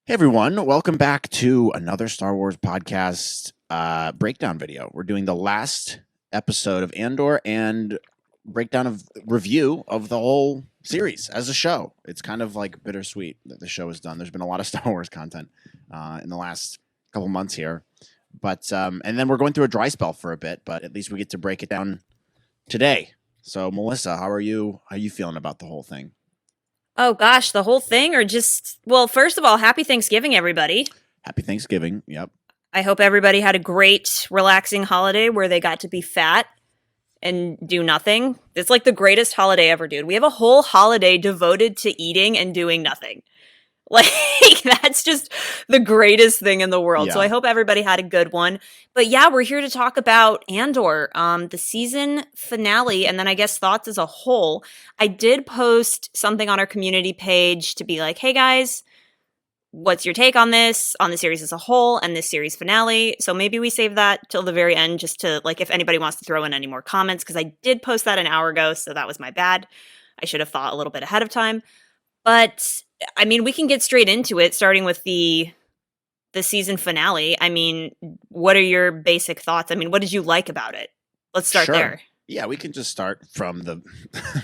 Hey everyone, welcome back to another Star Wars podcast breakdown video. We're doing the last episode of Andor and breakdown of review of the whole series as a show. It's kind of like bittersweet that the show is done. There's been a lot of Star Wars content in the last couple months here, but and then we're going through a dry spell for a bit, but at least we get to break it down today. So Melissa, how are you? How are you feeling about the whole thing? Oh gosh, the whole thing or well, first of all, happy Thanksgiving, everybody. Happy Thanksgiving. Yep. I hope everybody had a great, relaxing holiday where they got to be fat and do nothing. It's like the greatest holiday ever, dude. We have a whole holiday devoted to eating and doing nothing. Like, that's just the greatest thing in the world. So Yeah. I hope everybody had a good one. But yeah, we're here to talk about Andor, the season finale, and then I guess thoughts as a whole. I did post something on our community page to be like, hey guys, what's your take on this, on the series as a whole, and this series finale? So maybe we save that till the very end just to, like, if anybody wants to throw in any more comments, because I did post that an hour ago, so that was my bad. I should have thought a little bit ahead of time. But I mean, we can get straight into it, starting with the season finale. I mean, what are your basic thoughts? I mean, what did you like about it? Let's start Sure. there. Yeah, we can just start from the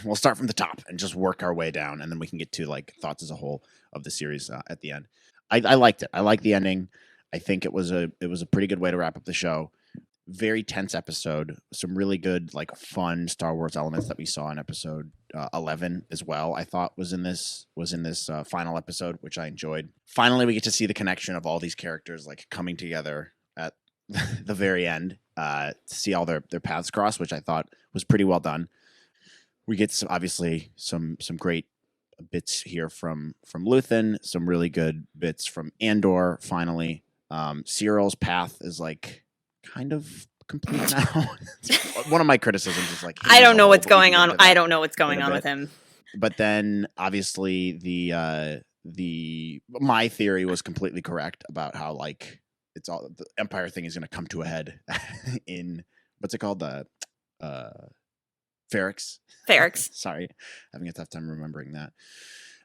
we'll start from the top and just work our way down, and then we can get to like thoughts as a whole of the series at the end. I liked it. I liked the ending. I think it was a pretty good way to wrap up the show. Very tense episode. Some really good like fun Star Wars elements that we saw in episode 11 as well. I thought was in this final episode, which I enjoyed. Finally, we get to see the connection of all these characters like coming together at the very end to see all their paths cross, which I thought was pretty well done. We get obviously some great bits here from Luthen, some really good bits from Andor. Finally, Syril's path is like kind of complete now. One of my criticisms is like I him as don't a know whole, what's but we can going get on. into I that don't know what's in going a on with bit. him. But then obviously the my theory was completely correct about how like it's all the Empire thing is going to come to a head in what's it called, the uh Ferrex. Ferrex. Sorry, having a tough time remembering that.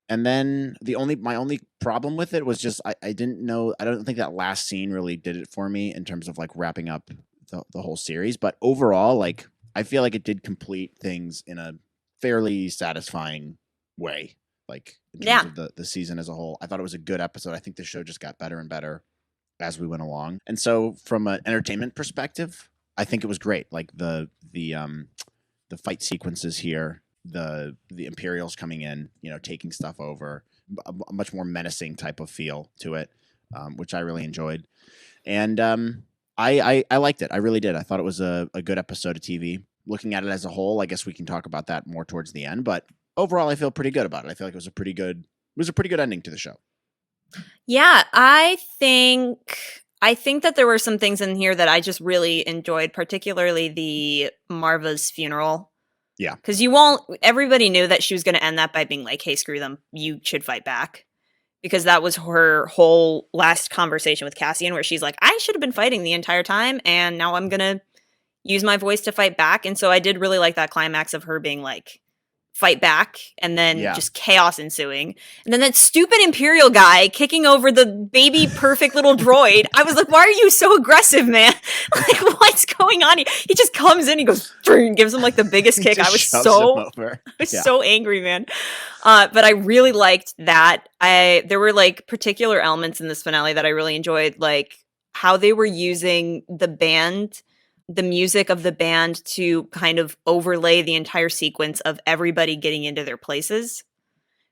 And then my only problem with it was just I didn't know, I don't think that last scene really did it for me in terms of like wrapping up the whole series. But overall, like I feel like it did complete things in a fairly satisfying way. Like in terms Yeah. of the season as a whole, I thought it was a good episode. I think the show just got better and better as we went along. And so from an entertainment perspective, I think it was great. Like the fight sequences here, the Imperials coming in, taking stuff over, a much more menacing type of feel to it, which I really enjoyed. And I liked it. I really did. I thought it was a good episode of TV. Looking at it as a whole, I guess we can talk about that more towards the end. But overall, I feel pretty good about it. I feel like it was a pretty good ending to the show. Yeah, I think that there were some things in here that I just really enjoyed, particularly the Marva's funeral. Yeah. Because everybody knew that she was going to end that by being like, hey, screw them, you should fight back. Because that was her whole last conversation with Cassian, where she's like, I should have been fighting the entire time, and now I'm going to use my voice to fight back. And so I did really like that climax of her being like, fight back, and then Yeah. just chaos ensuing. And then that stupid Imperial guy kicking over the baby perfect little droid. I was like, why are you so aggressive, man? Like, what's going on here? He just comes in, he goes, and gives him like the biggest kick. I Just was shoves so him over. I was Yeah. so angry, man. But I really liked that. There were like particular elements in this finale that I really enjoyed, like how they were using the music of the band to kind of overlay the entire sequence of everybody getting into their places.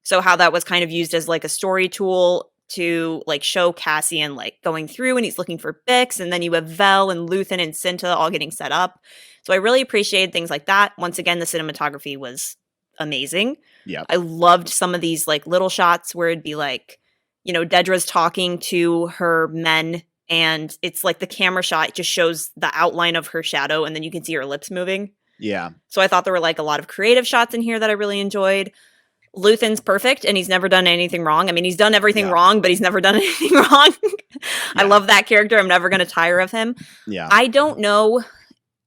So how that was kind of used as like a story tool to like show Cassian like going through and he's looking for Bix, and then you have Vel and Luthen and Cinta all getting set up. So I really appreciated things like that. Once again, the cinematography was amazing. Yeah. I loved some of these like little shots where it'd be like, Dedra's talking to her men, and it's like the camera shot just shows the outline of her shadow, and then you can see her lips moving. Yeah. So I thought there were like a lot of creative shots in here that I really enjoyed. Luthen's perfect, and he's never done anything wrong. I mean, he's done everything Yeah. wrong, but he's never done anything wrong. I Yeah. love that character. I'm never going to tire of him. Yeah. I don't know.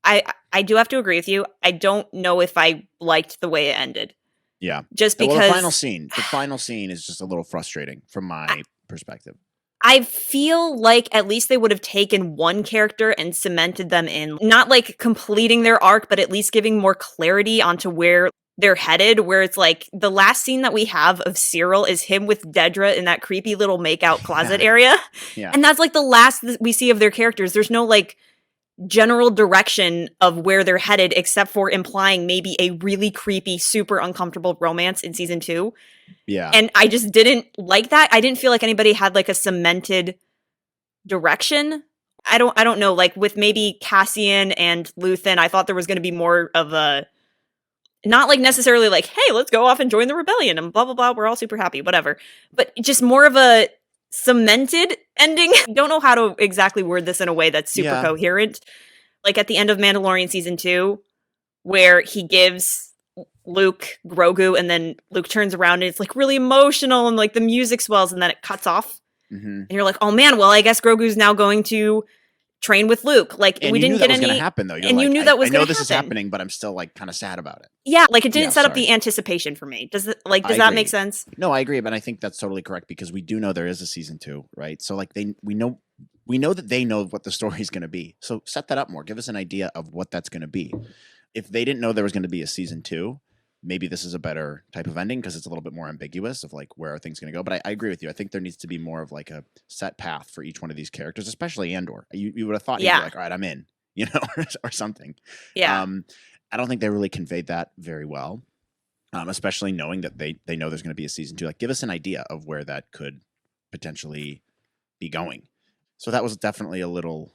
I do have to agree with you. I don't know if I liked the way it ended. Yeah. Just Well, because the final scene is just a little frustrating from my perspective. I feel like at least they would have taken one character and cemented them in, not like completing their arc, but at least giving more clarity onto where they're headed, where it's like the last scene that we have of Syril is him with Dedra in that creepy little makeout closet Yeah. area. Yeah. And that's like the last that we see of their characters. There's no like general direction of where they're headed, except for implying maybe a really creepy, super uncomfortable romance in season 2. Yeah. And I just didn't like that. I didn't feel like anybody had like a cemented direction. I don't know, like with maybe Cassian and Luthen, I thought there was going to be more of a, not like necessarily like, hey, let's go off and join the rebellion and blah blah blah, we're all super happy, whatever. But just more of a cemented ending. Don't know how to exactly word this in a way that's super coherent. Like at the end of Mandalorian season 2, where he gives Luke Grogu and then Luke turns around and it's like really emotional and like the music swells and then it cuts off. And you're like, oh man, well, I guess Grogu's now going to train with Luke. Like, And we you didn't knew get that was any. going to happen, though. You're And like, you knew that was I going know to this happen. is happening, but I'm still like kind of sad about it. Yeah, like it didn't Yeah, set up sorry. the anticipation for me. Does I that make agree. sense? No, I agree, but I think that's totally correct because we do know there is a season 2, right? So like we know that they know what the story's going to be. So set that up more. Give us an idea of what that's going to be. If they didn't know there was going to be a season 2, maybe this is a better type of ending because it's a little bit more ambiguous of like where are things going to go. But I agree with you. I think there needs to be more of like a set path for each one of these characters, especially Andor. You would have thought he'd be like, all right, I'm in, you know, or something. Yeah. I don't think they really conveyed that very well. Especially knowing that they know there's going to be a season 2. Like, give us an idea of where that could potentially be going. So that was definitely a little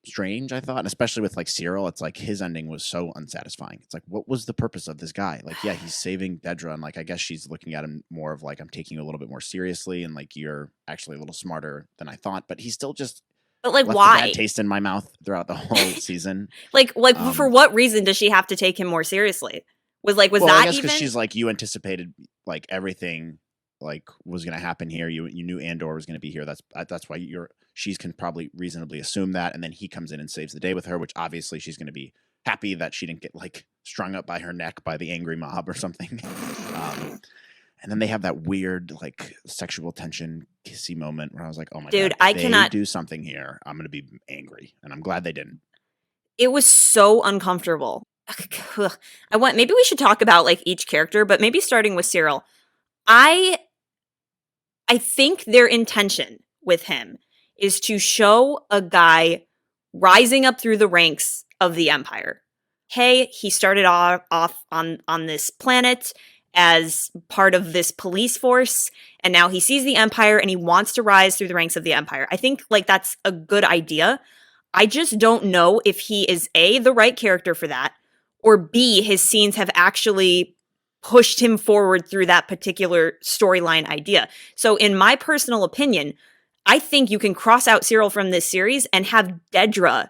strange, I thought, and especially with like Syril, it's like his ending was so unsatisfying. It's like, what was the purpose of this guy? Like, yeah, he's saving Dedra, and like I guess she's looking at him more of like, I'm taking you a little bit more seriously, and like you're actually a little smarter than I thought. But he's still just But like, left why? a bad taste in my mouth throughout the whole season. like for what reason does she have to take him more seriously? Was well, that I guess even? Because she's like, you anticipated like everything like was going to happen here. You knew Andor was going to be here. That's why she's can probably reasonably assume that. And then he comes in and saves the day with her, which obviously she's going to be happy that she didn't get like strung up by her neck by the angry mob or something. And then they have that weird like sexual tension kissy moment where I was like, oh my Dude, God, I if cannot do something here, I'm going to be angry. And I'm glad they didn't. It was so uncomfortable. Maybe we should talk about like each character, but maybe starting with Syril. I think their intention with him is to show a guy rising up through the ranks of the Empire. Hey, he started off on this planet as part of this police force, and now he sees the Empire and he wants to rise through the ranks of the Empire. I think like that's a good idea. I just don't know if he is A, the right character for that, or B, his scenes have actually pushed him forward through that particular storyline idea. So in my personal opinion, I think you can cross out Syril from this series and have Dedra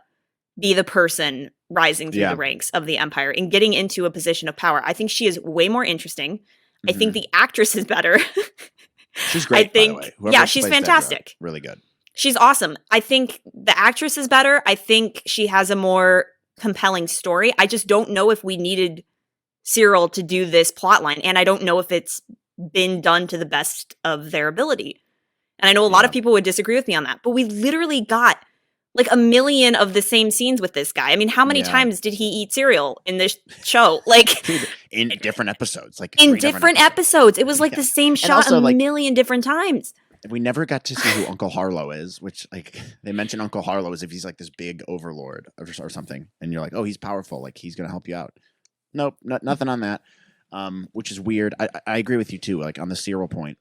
be the person rising through the ranks of the Empire and getting into a position of power. I think she is way more interesting. I think the actress is better. She's great, by the way. Whoever she's plays fantastic. Dedra, really good. She's awesome. I think the actress is better. I think she has a more compelling story. I just don't know if we needed Syril to do this plotline, and I don't know if it's been done to the best of their ability. And I know a lot of people would disagree with me on that, but we literally got like a million of the same scenes with this guy. I mean, how many times did he eat cereal in this show? Like in different episodes, like in different episodes. It was like the same shot also, a million different times. We never got to see who Uncle Harlow is, which like they mention Uncle Harlow as if he's like this big overlord or something. And you're like, oh, he's powerful. Like he's going to help you out. Nope. Nothing on that. Which is weird. I agree with you too. Like on the Syril point,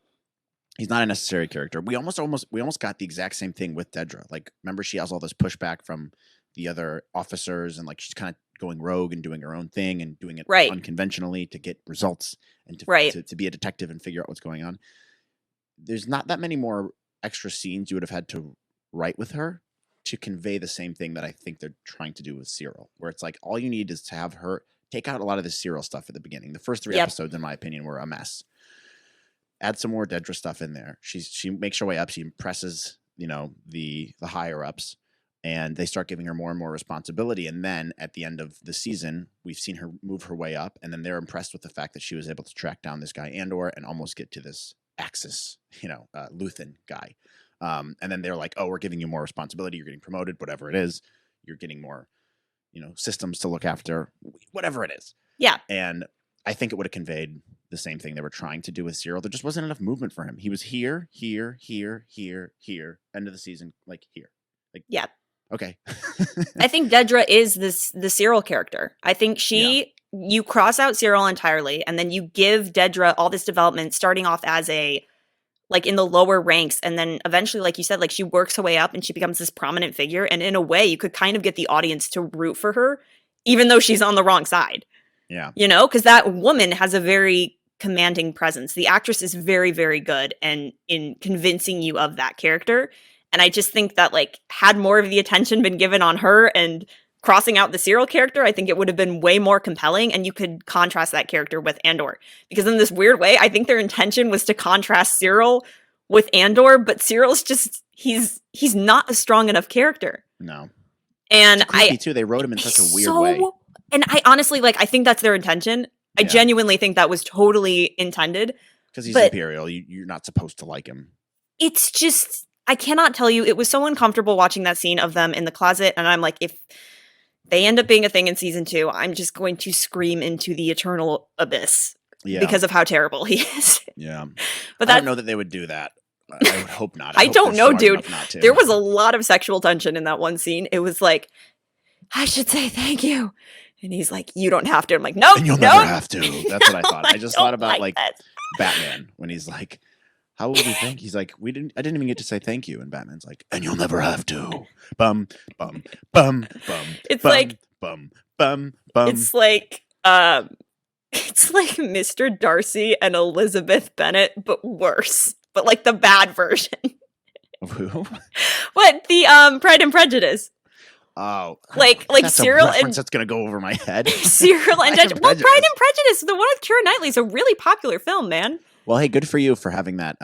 he's not a necessary character. We almost got the exact same thing with Dedra. Like, remember she has all this pushback from the other officers and like she's kind of going rogue and doing her own thing and doing it unconventionally to get results and to be a detective and figure out what's going on. There's not that many more extra scenes you would have had to write with her to convey the same thing that I think they're trying to do with Syril, where it's like all you need is to have her take out a lot of the Syril stuff at the beginning. The first 3 episodes, in my opinion, were a mess. Add some more Dedra stuff in there. She makes her way up. She impresses, the higher ups, and they start giving her more and more responsibility. And then at the end of the season, we've seen her move her way up, and then they're impressed with the fact that she was able to track down this guy Andor and almost get to this Axis, Luthen guy. And then they're like, oh, we're giving you more responsibility. You're getting promoted, whatever it is. You're getting more, systems to look after, whatever it is. Yeah. And I think it would have conveyed the same thing they were trying to do with Syril. There just wasn't enough movement for him. He was here, here, here, here, here. End of the season, like here. Like, yeah. Okay. I think Dedra is the Syril character. I think you cross out Syril entirely, and then you give Dedra all this development, starting off as like in the lower ranks, and then eventually, like you said, like she works her way up and she becomes this prominent figure. And in a way, you could kind of get the audience to root for her, even though she's on the wrong side. Yeah. Because that woman has a very commanding presence. The actress is very, very good and in convincing you of that character. And I just think that, like, had more of the attention been given on her and crossing out the Syril character, I think it would have been way more compelling. And you could contrast that character with Andor. Because in this weird way, I think their intention was to contrast Syril with Andor, but Cyril's just, he's not a strong enough character. No. And it's creepy too. They wrote him in such a weird way. And I honestly, like, I think that's their intention. I genuinely think that was totally intended. Because he's Imperial. You're not supposed to like him. It's just, I cannot tell you, it was so uncomfortable watching that scene of them in the closet. And I'm like, if they end up being a thing in season 2, I'm just going to scream into the eternal abyss because of how terrible he is. Yeah. But I don't know that they would do that. I would hope not. I don't know, dude. There was a lot of sexual tension in that one scene. It was like, I should say thank you. And he's like, you don't have to. I'm like, no, and you'll never have to. That's what I thought. I just thought about like that. Batman when he's like, how will we thank? He's like, I didn't even get to say thank you. And Batman's like, and you'll never have to. Bum, bum, bum, bum. It's bum, like, bum, bum, bum. It's like Mr. Darcy and Elizabeth Bennet, but worse. But like the bad version. Who? What? The Pride and Prejudice. Oh, like that's Syril and that's gonna go over my head. Syril and Pride and Prejudice, the one with Keira Knightley, is a really popular film, man. Well, hey, good for you for having that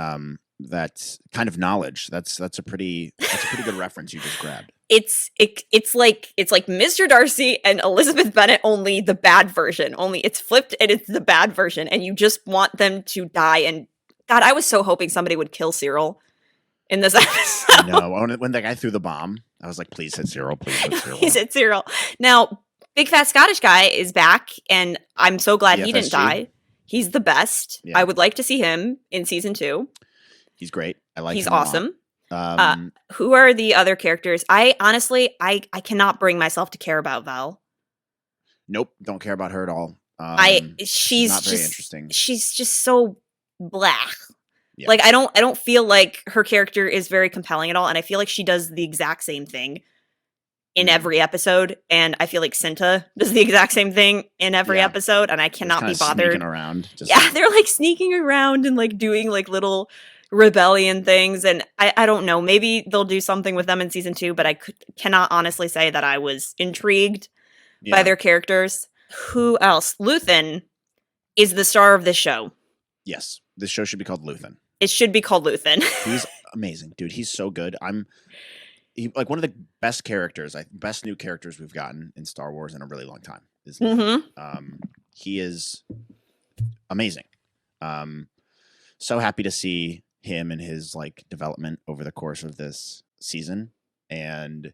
that kind of knowledge. That's a pretty good reference you just grabbed. It's like Mr. Darcy and Elizabeth Bennet, only the bad version. Only it's flipped and it's the bad version, and you just want them to die. And God, I was so hoping somebody would kill Syril in this episode. No, when that guy threw the bomb, I was like, please hit Syril. Please hit Syril. He said Syril. Now, big fat Scottish guy is back, and I'm so glad he didn't die. He's the best. Yeah. I would like to see him in season 2. He's great. I like him. He's awesome. Who are the other characters? I honestly cannot bring myself to care about Val. Nope, don't care about her at all. She's not just very interesting. She's just so blah. Yeah. Like I don't feel like her character is very compelling at all, and I feel like she does the exact same thing in every episode, and I feel like Cinta does the exact same thing in every episode, and I cannot be bothered. Sneaking around. They're like sneaking around and like doing like little rebellion things, and I don't know. Maybe they'll do something with them in season 2, but I cannot honestly say that I was intrigued by their characters. Who else? Luthen is the star of this show. Yes, this show should be called Luthen. It should be called Luthen. He's amazing, dude. He's so good. Like one of the best characters, best new characters we've gotten in Star Wars in a really long time. He is amazing. So happy to see him and his like development over the course of this season, and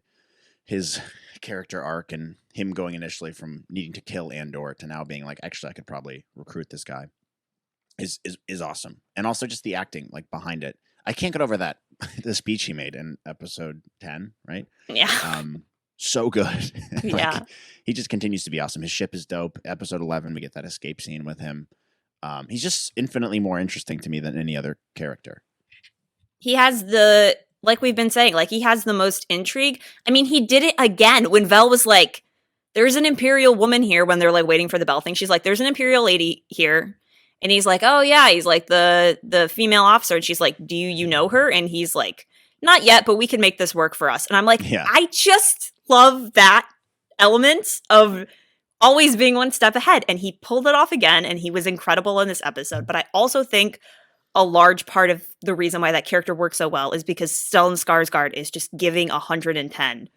his character arc, and him going initially from needing to kill Andor to now being like, actually, I could probably recruit this guy. Is awesome. And also just the acting like behind it. I can't get over that the speech he made in episode 10, right? Yeah. So good. Yeah. He just continues to be awesome. His ship is dope. Episode 11, we get that escape scene with him. He's just infinitely more interesting to me than any other character. He has like we've been saying, like he has the most intrigue. I mean, he did it again when Vel was like, there's an Imperial woman here, when they're like waiting for the bell thing. She's like, there's an Imperial lady here. And he's like, oh yeah, he's like the female officer. And she's like, do you know her? And he's like, not yet, but we can make this work for us. And I'm like, I just love that element of always being one step ahead. And he pulled it off again, and he was incredible in this episode. But I also think a large part of the reason why that character works so well is because Stellan Skarsgård is just giving 110%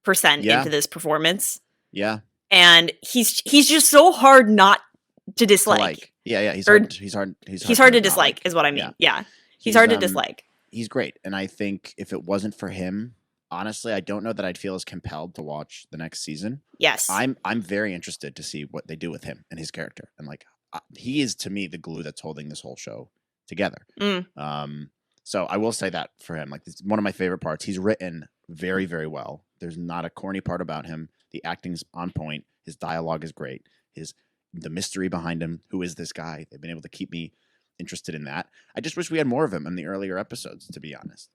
into this performance. Yeah. And he's just so hard not to dislike. Yeah, he's hard to dislike is what I mean. Yeah. He's hard to dislike. he's great. And I think if it wasn't for him, honestly, I don't know that I'd feel as compelled to watch the next season. Yes. I'm very interested to see what they do with him and his character. And like he is to me the glue that's holding this whole show together. So I will say that for him, like it's one of my favorite parts. He's written very, very well. There's not a corny part about him. The acting's on point. His dialogue is great. The mystery behind him. Who is this guy? They've been able to keep me interested in that. I just wish we had more of him in the earlier episodes, to be honest.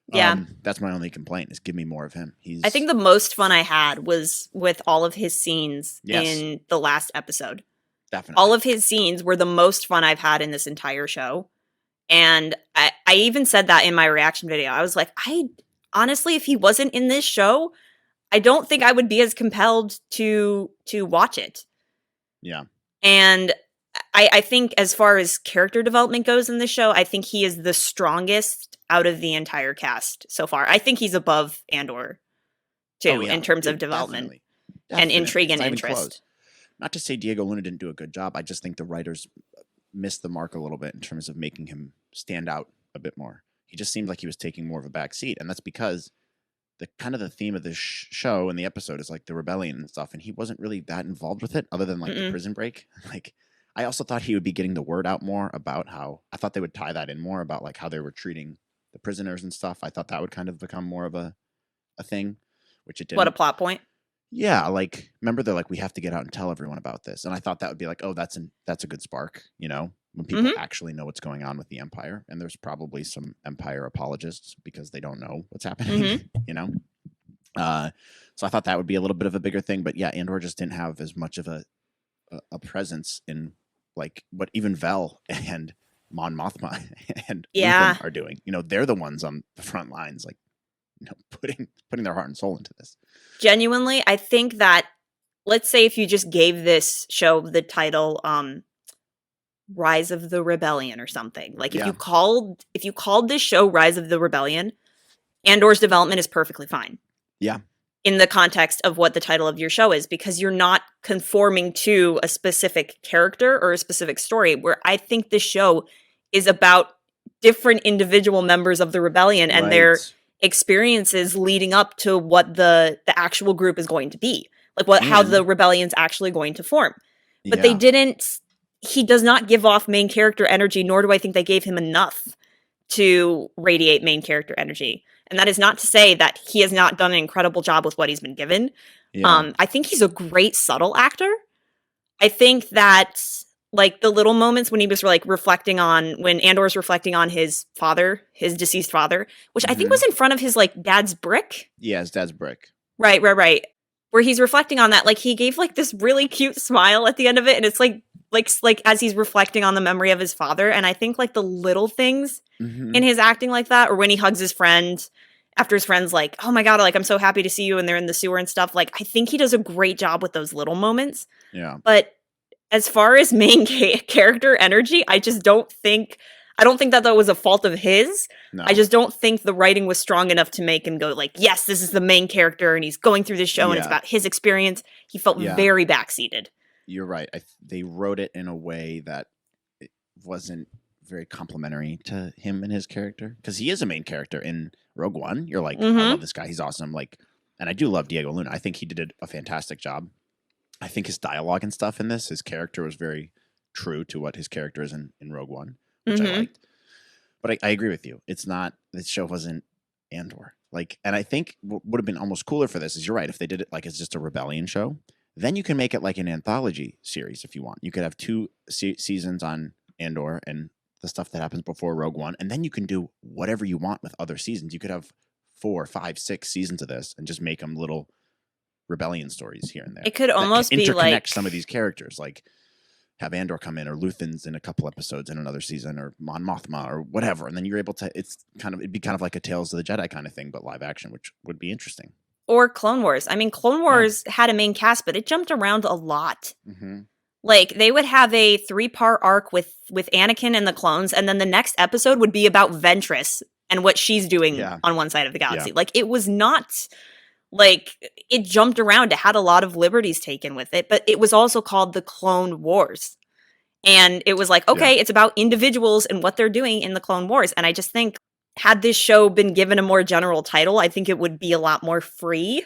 Yeah. That's my only complaint is give me more of him. I think the most fun I had was with all of his scenes in the last episode. Definitely. All of his scenes were the most fun I've had in this entire show. And I even said that in my reaction video. I was like, honestly, if he wasn't in this show, I don't think I would be as compelled to watch it. Yeah. And I think as far as character development goes in this show, I think he is the strongest out of the entire cast so far. I think he's above Andor, too, in terms of development and intrigue and interest. Not to say Diego Luna didn't do a good job. I just think the writers missed the mark a little bit in terms of making him stand out a bit more. He just seemed like he was taking more of a back seat. And that's because the theme of this show and the episode is like the rebellion and stuff. And he wasn't really that involved with it other than like the prison break. Like, I also thought he would be getting the word out more about I thought they would tie that in more about like how they were treating the prisoners and stuff. I thought that would kind of become more of a thing, which it didn't. What a plot point. Yeah, like remember they're like, we have to get out and tell everyone about this. And I thought that would be like, oh, that's a good spark, when people actually know what's going on with the Empire. And there's probably some Empire apologists because they don't know what's happening, So I thought that would be a little bit of a bigger thing. But yeah, Andor just didn't have as much of a presence in like what even Vel and Mon Mothma and Luthen are doing. They're the ones on the front lines, like putting their heart and soul into this. Genuinely, I think that, let's say if you just gave this show the title Rise of the Rebellion or something, like if you called this show Rise of the Rebellion, Andor's development is perfectly fine. Yeah. In the context of what the title of your show is, because you're not conforming to a specific character or a specific story, where I think this show is about different individual members of the rebellion and their experiences leading up to what the actual group is going to be, like how the rebellion's actually going to form. But he does not give off main character energy, nor do I think they gave him enough to radiate main character energy. And that is not to say that he has not done an incredible job with what he's been given. Yeah. I think he's a great subtle actor. I think that like the little moments when he was like when Andor's reflecting on his deceased father, which I think was in front of his like dad's brick. Yeah, his dad's brick. Right. Where he's reflecting on that, like he gave like this really cute smile at the end of it. And it's like as he's reflecting on the memory of his father. And I think like the little things in his acting like that, or when he hugs his friend after his friend's like, oh my God, like I'm so happy to see you, and they're in the sewer and stuff. Like I think he does a great job with those little moments. Yeah. But as far as main character energy, I don't think that was a fault of his. No. I just don't think the writing was strong enough to make him go like, yes, this is the main character and he's going through this show and it's about his experience. He felt very backseated. You're right. They wrote it in a way that it wasn't very complimentary to him and his character, because he is a main character in Rogue One. You're like, I love this guy. He's awesome. Like, and I do love Diego Luna. I think he did a fantastic job. I think his dialogue and stuff in this, his character was very true to what his character is in Rogue One, which I liked. But I agree with you. This show wasn't Andor. Like, and I think what would have been almost cooler for this is, you're right, if they did it like it's just a rebellion show, then you can make it like an anthology series if you want. You could have 2 seasons on Andor and the stuff that happens before Rogue One, and then you can do whatever you want with other seasons. You could have 4, 5, 6 seasons of this and just make them little rebellion stories here and there. It could almost be like interconnect some of these characters, like have Andor come in, or Luthen's in a couple episodes in another season, or Mon Mothma, or whatever, and then you're able to. It'd be kind of like a Tales of the Jedi kind of thing, but live action, which would be interesting. Or Clone Wars. I mean, Clone Wars had a main cast, but it jumped around a lot. Like they would have a 3-part arc with Anakin and the clones, and then the next episode would be about Ventress and what she's doing on one side of the galaxy. Yeah. Like it was not like it jumped around. It had a lot of liberties taken with it, but it was also called the Clone Wars. And it was like, okay, it's about individuals and what they're doing in the Clone Wars. And I just think had this show been given a more general title, I think it would be a lot more free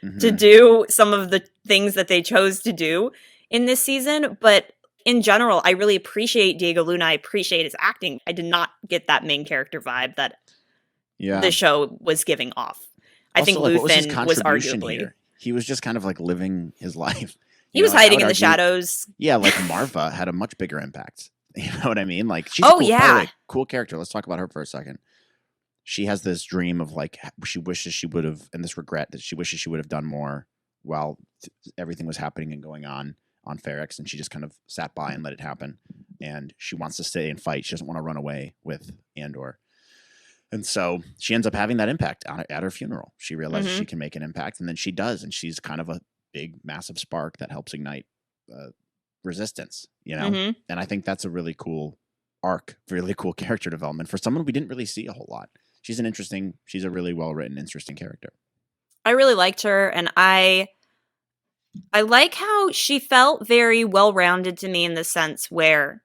to Mhm. do some of the things that they chose to do in this season. But in general, I really appreciate Diego Luna. I appreciate his acting. I did not get that main character vibe that Yeah. the show was giving off. I think Also, like, what was his Luthen was contribution arguably. here? He was just kind of, like, living his life. He was Like, I hiding would in the argue shadows. yeah, like, Marva had a much bigger impact. You know what I mean? Like, she's a Oh, cool by the way, yeah. cool character. Let's talk about her for a second. She has this dream of, like, she wishes she would have and this regret that she wishes she would have done more while everything was happening and going on Ferrex, and she just kind of sat by and let it happen. And she wants to stay and fight. She doesn't want to run away with Andor. And so she ends up having that impact at her funeral. She realizes she can make an impact, and then she does, and she's kind of a big, massive spark that helps ignite resistance, you know? Mhm. And I think that's a really cool arc, really cool character development for someone we didn't really see a whole lot. She's a really well-written, interesting character. I really liked her, and I like how she felt very well-rounded to me in the sense where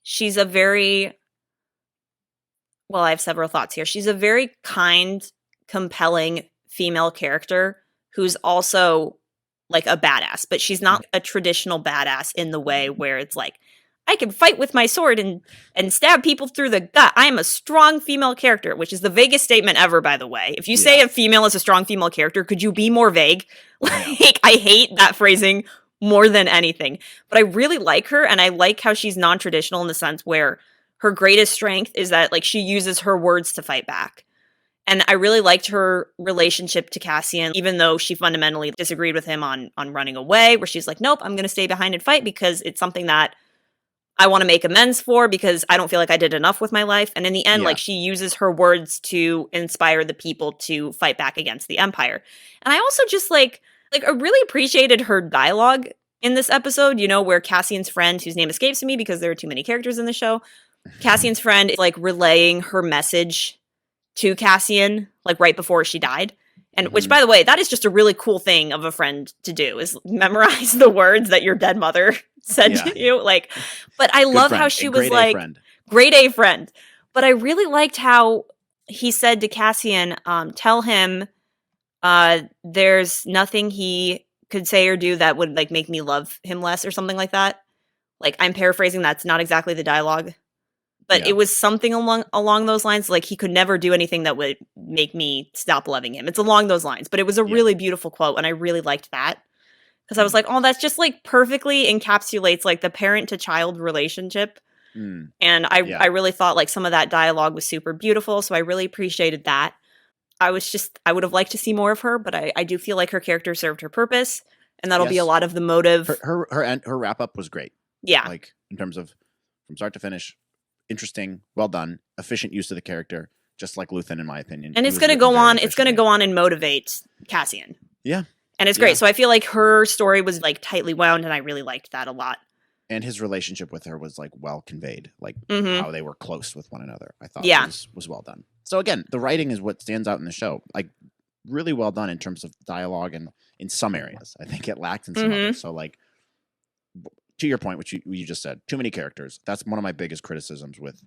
she's a very well, I have several thoughts here. She's a very kind, compelling female character who's also like a badass, but she's not a traditional badass in the way where it's like, I can fight with my sword and stab people through the gut. I am a strong female character, which is the vaguest statement ever, by the way. If you say a female is a strong female character, could you be more vague? Like, I hate that phrasing more than anything. But I really like her, and I like how she's non-traditional in the sense where her greatest strength is that like she uses her words to fight back. And I really liked her relationship to Cassian, even though she fundamentally disagreed with him on running away, where she's like, nope, I'm going to stay behind and fight because it's something that I want to make amends for because I don't feel like I did enough with my life. And in the end, like she uses her words to inspire the people to fight back against the Empire. And I also just like I really appreciated her dialogue in this episode, you know, where Cassian's friend, whose name escapes me because there are too many characters in the show, Cassian's friend is like relaying her message to Cassian, like right before she died. And which, by the way, that is just a really cool thing of a friend to do, is memorize the words that your dead mother said to you. Like, but I love how she was like, grade A friend. But I really liked how he said to Cassian, tell him there's nothing he could say or do that would like make me love him less or something like that. Like, I'm paraphrasing, that's not exactly the dialogue. But it was something along those lines. Like, he could never do anything that would make me stop loving him. It's along those lines. But it was a really beautiful quote, and I really liked that. Because I was like, oh, that's just, like, perfectly encapsulates, like, the parent-to-child relationship. And I really thought, like, some of that dialogue was super beautiful, so I really appreciated that. I would have liked to see more of her, but I do feel like her character served her purpose, and that'll be a lot of the motive. Her wrap-up was great. Yeah. Like, in terms of from start to finish, interesting, well done, efficient use of the character, just like Luthen, in my opinion. And it's going to go on. It's going to go on and motivate Cassian. Yeah, and it's great. So I feel like her story was like tightly wound, and I really liked that a lot. And his relationship with her was like well conveyed, like how they were close with one another. I thought was well done. So again, the writing is what stands out in the show. Like really well done in terms of dialogue, and in some areas, I think it lacked in some others. So like, to your point, which you just said, too many characters. That's one of my biggest criticisms with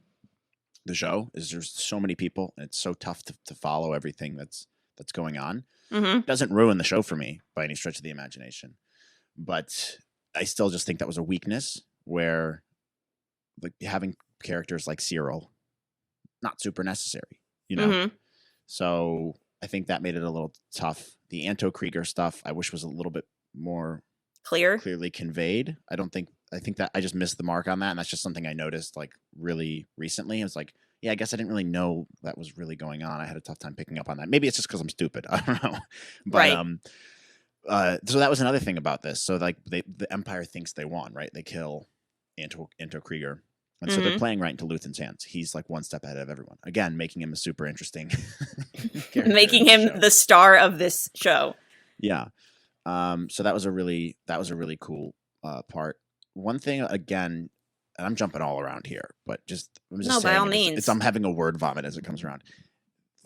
the show, is there's so many people, and it's so tough to follow everything that's going on. It doesn't ruin the show for me by any stretch of the imagination, but I still just think that was a weakness, where like having characters like Syril, not super necessary, you know? So I think that made it a little tough. The Anto Krieger stuff, I wish was a little bit more clearly conveyed. I think that I just missed the mark on that, and that's just something I noticed like really recently. It's like, yeah, I guess I didn't really know that was really going on. I had a tough time picking up on that. Maybe it's just because I'm stupid. I don't know. But so that was another thing about this. So like the Empire thinks they won, right? They kill Anto Krieger. And so they're playing right into Luthen's hands. He's like one step ahead of everyone. Again, making him a super interesting character. Making him the star of this show. Yeah. So that was a really cool part. One thing, again, and I'm jumping all around here, but I'm just saying, by all means. I'm having a word vomit as it comes around.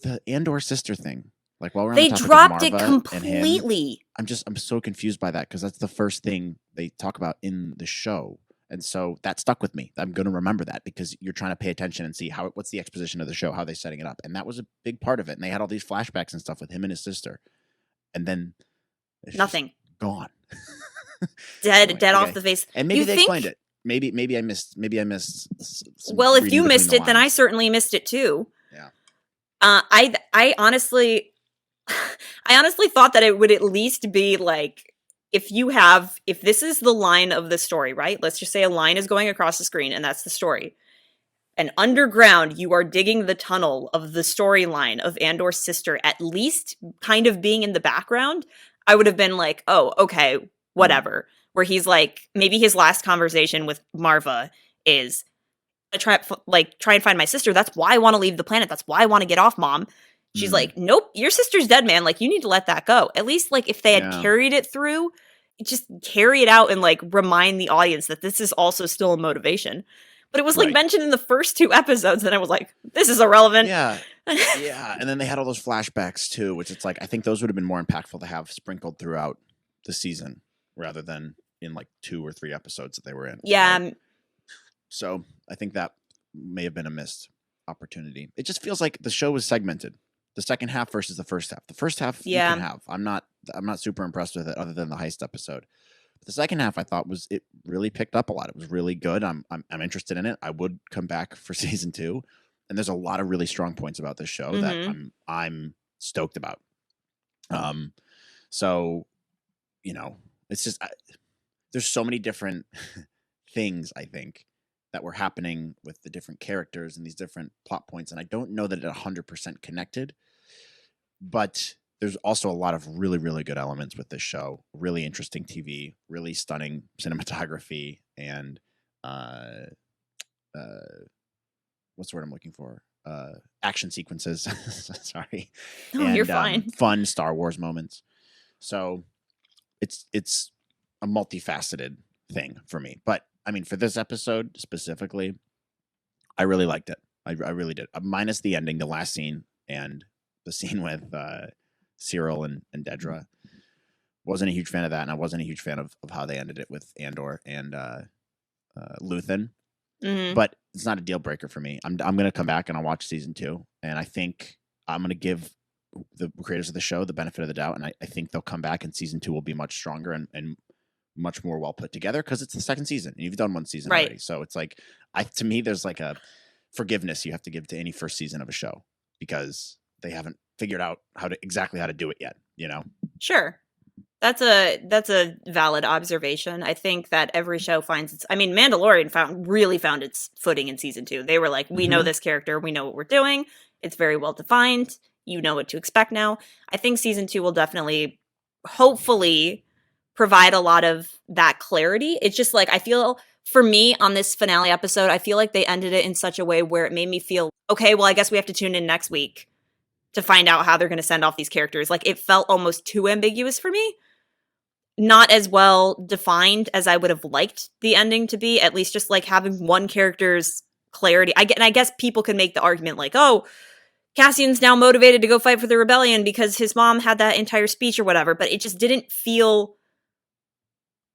The Andor sister thing, like while we're on they the topic dropped of it Marva completely. I'm so confused by that, because that's the first thing they talk about in the show, And so that stuck with me. I'm going to remember that because you're trying to pay attention and see what's the exposition of the show, how they're setting it up. And that was a big part of it. And they had all these flashbacks and stuff with him and his sister. And then it's Nothing. Gone. Dead off the face. And maybe they explained it. Maybe I missed. Well, if you missed it, then I certainly missed it too. Yeah. I honestly thought that it would at least be like, if this is the line of the story, right? Let's just say a line is going across the screen and that's the story. And underground, you are digging the tunnel of the storyline of Andor's sister, at least kind of being in the background. I would have been like, oh, okay, whatever. Where he's like, maybe his last conversation with Marva is, try and find my sister. That's why I want to leave the planet. That's why I want to get off, Mom. She's like, nope, your sister's dead, man. Like, you need to let that go. At least, like, if they had carried it through, just carry it out and, like, remind the audience that this is also still a motivation. But it was, like, mentioned in the first 2 episodes, and I was like, this is irrelevant. Yeah. Yeah. And then they had all those flashbacks, too, which it's like, I think those would have been more impactful to have sprinkled throughout the season rather than in, like, 2 or 3 episodes that they were in. Yeah. Right? So I think that may have been a missed opportunity. It just feels like the show was segmented. The second half versus the first half. The first half you can have. I'm not super impressed with it other than the heist episode. But the second half I thought it really picked up a lot. It was really good. I'm interested in it. I would come back for season 2. And there's a lot of really strong points about this show that I'm stoked about. So, you know, it's just there's so many different things I think that were happening with the different characters and these different plot points. And I don't know that it 100% connected, but there's also a lot of really, really good elements with this show. Really interesting TV, really stunning cinematography, and what's the word I'm looking for? Action sequences. Sorry. No, and, you're fine. Fun Star Wars moments. So it's a multifaceted thing for me. But I mean, for this episode specifically, I really liked it. I really did. Minus the ending, the last scene, and the scene with Syril and Dedra. Wasn't a huge fan of that, and I wasn't a huge fan of how they ended it with Andor and Luthen. But it's not a deal breaker for me. I'm going to come back and I'll watch season 2, and I think I'm going to give the creators of the show the benefit of the doubt, and I think they'll come back, and season 2 will be much stronger and much more well put together because it's the second season and you've done one season already. So it's like, to me, there's like a forgiveness you have to give to any first season of a show because they haven't figured out how to do it yet, you know? Sure. That's a valid observation. I think that every show finds Mandalorian really found its footing in season 2. They were like, we know this character, we know what we're doing. It's very well defined. You know what to expect now. I think season 2 will definitely, hopefully, provide a lot of that clarity. It's just like, I feel, for me on this finale episode, I feel like they ended it in such a way where it made me feel, okay, well, I guess we have to tune in next week to find out how they're going to send off these characters. Like, it felt almost too ambiguous for me. Not as well defined as I would have liked the ending to be, at least just like having one character's clarity. I guess people can make the argument like, oh, Cassian's now motivated to go fight for the rebellion because his mom had that entire speech or whatever, but it just didn't feel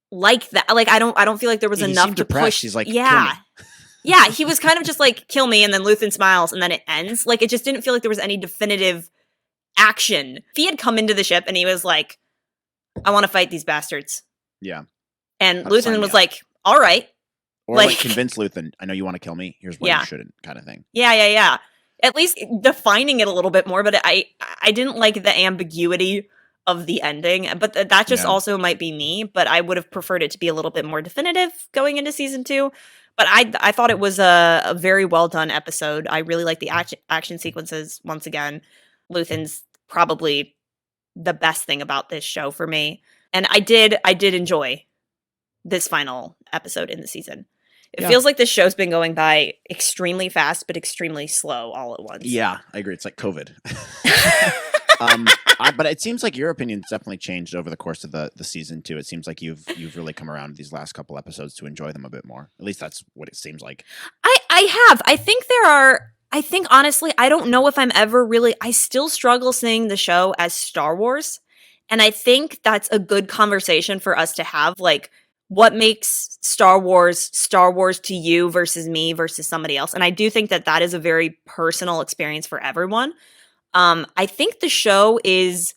like that. Like, I don't feel like there was enough to push. He's like, yeah. Yeah, he was kind of just like, kill me, and then Luthen smiles, and then it ends. Like, it just didn't feel like there was any definitive action. If he had come into the ship and he was like, I want to fight these bastards. Yeah. And Luthen was like, all right. Or like convince Luthen, I know you want to kill me, here's why you shouldn't, kind of thing. Yeah. At least defining it a little bit more, but I didn't like the ambiguity of the ending, but that just also might be me, but I would have preferred it to be a little bit more definitive going into season 2. But I thought it was a very well done episode. I really like the action sequences. Once again, Luthen's probably the best thing about this show for me. And I did enjoy this final episode in the season. It feels like this show's been going by extremely fast, but extremely slow all at once. Yeah, I agree. It's like COVID. But it seems like your opinion's definitely changed over the course of the season too. It seems like you've really come around these last couple episodes to enjoy them a bit more. At least that's what it seems like. I have. I think honestly, I don't know if I'm ever really, I still struggle seeing the show as Star Wars. And I think that's a good conversation for us to have. Like, what makes Star Wars to you versus me versus somebody else. And I do think that that is a very personal experience for everyone. I think the show is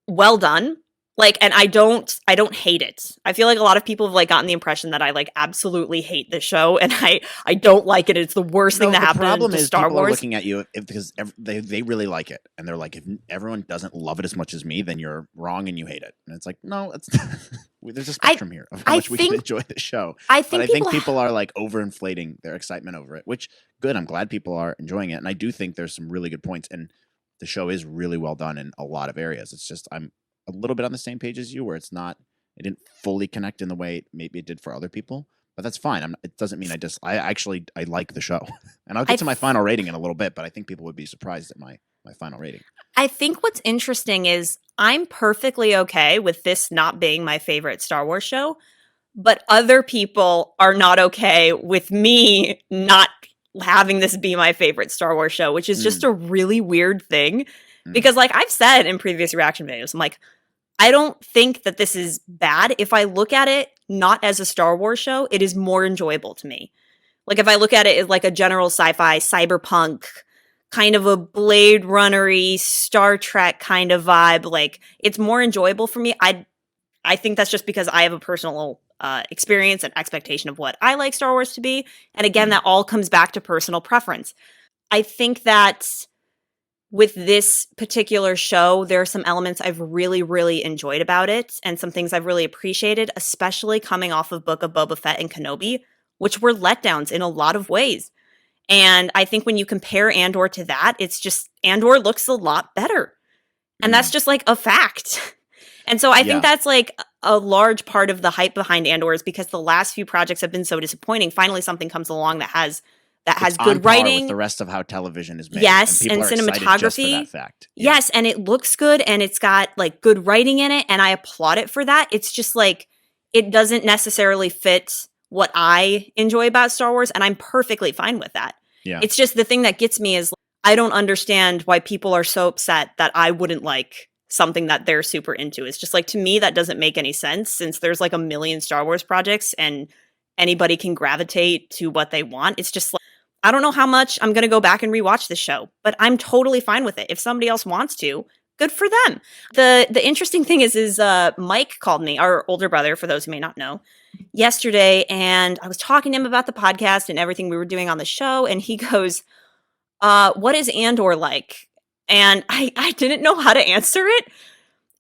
well done. Like, and I don't hate it. I feel like a lot of people have like gotten the impression that I like absolutely hate the show, and I don't like it. It's the worst thing No, that the happened problem to is Star people are Wars. looking at you because they really like it, and they're like, if everyone doesn't love it as much as me, then you're wrong and you hate it. And it's like, no, it's there's a spectrum here of how I much we can think enjoy the show. I But I think think people people are like overinflating their excitement over it, which good. I'm glad people are enjoying it, and I do think there's some really good points, and the show is really well done in a lot of areas. It's just I'm a little bit on the same page as you, where it didn't fully connect in the way maybe it did for other people. But that's fine. It doesn't mean I like the show, and I'll I get to my final rating in a little bit. But I think people would be surprised at my final rating. I think what's interesting is I'm perfectly okay with this not being my favorite Star Wars show, but other people are not okay with me not having this be my favorite Star Wars show, which is just Mm, a really weird thing. mm, Because, like I've said in previous reaction videos, I'm like, I don't think that this is bad. If I look at it not as a Star Wars show, it is more enjoyable to me. Like if I look at it as like a general sci-fi, cyberpunk, kind of a Blade Runner-y, Star Trek kind of vibe, like it's more enjoyable for me. I think that's just because I have a personal experience and expectation of what I like Star Wars to be. And again, mm, that all comes back to personal preference. I think that with this particular show, there are some elements I've really, really enjoyed about it and some things I've really appreciated, especially coming off of Book of Boba Fett and Kenobi, which were letdowns in a lot of ways. And I think when you compare Andor to that, it's just Andor looks a lot better. And that's mm. just like a fact. And so I think Yeah, that's like a large part of the hype behind Andor is because the last few projects have been so disappointing. Finally, something comes along that it's has on good par with writing, the rest of how television is made, and yes, people and are excited just for that cinematography, fact. Yeah, yes, and it looks good and it's got like good writing in it, and I applaud it for that. It's just like it doesn't necessarily fit what I enjoy about Star Wars, and I'm perfectly fine with that. yeah. It's just the thing that gets me is I don't understand why people are so upset that I wouldn't like something that they're super into. It's just like to me that doesn't make any sense since there's like a million Star Wars projects and anybody can gravitate to what they want. It's just like I don't know how much I'm going to go back and rewatch the show, but I'm totally fine with it. If somebody else wants to, good for them. The interesting thing is Mike called me, our older brother, for those who may not know, yesterday, and I was talking to him about the podcast and everything we were doing on the show, and he goes, what is Andor like? And I didn't know how to answer it.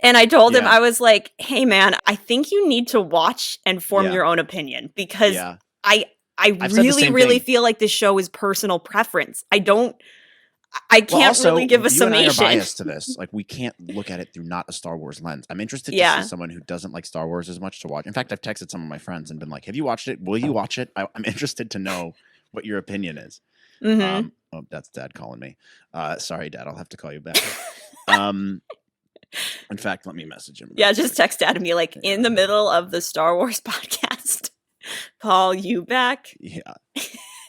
And I told him, Yeah, I was like, hey man, I think you need to watch and form yeah, your own opinion because yeah. I I I've said the really, same really thing. feel like this show is personal preference. I Well, can't really also, give a you and I are summation. biased to this. Like, we can't look at it through not a Star Wars lens. I'm interested to see Yeah. someone who doesn't like Star Wars as much to watch. In fact, I've texted some of my friends and been like, "Have you watched it? Will you watch it? I'm interested to know what your opinion is." Mhm. Oh, that's Dad calling me. Sorry, Dad. I'll have to call you back. Um, in fact, let me message him. Yeah, Real just quick. text at me like in the middle of the Star Wars podcast. Call you back. Yeah.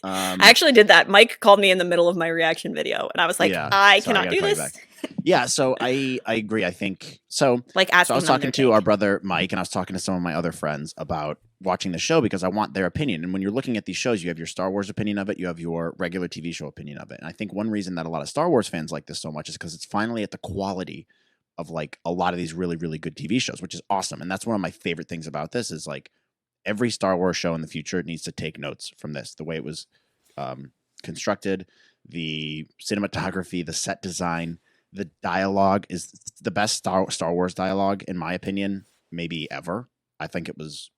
I actually did that. Mike called me in the middle of my reaction video and I was like, Yeah. I Sorry, I cannot gotta do call you this. back. Yeah, so I agree. I think so. Like So I asking was them talking their to our take. brother Mike, and I was talking to some of my other friends about watching the show because I want their opinion. And when you're looking at these shows, you have your Star Wars opinion of it, you have your regular TV show opinion of it. And I think one reason that a lot of Star Wars fans like this so much is because it's finally at the quality of like a lot of these really, really good TV shows, which is awesome. And that's one of my favorite things about this is like every Star Wars show in the future needs to take notes from this. The way it was constructed, the cinematography, the set design, the dialogue is the best Star Wars dialogue in my opinion, maybe ever. I think it was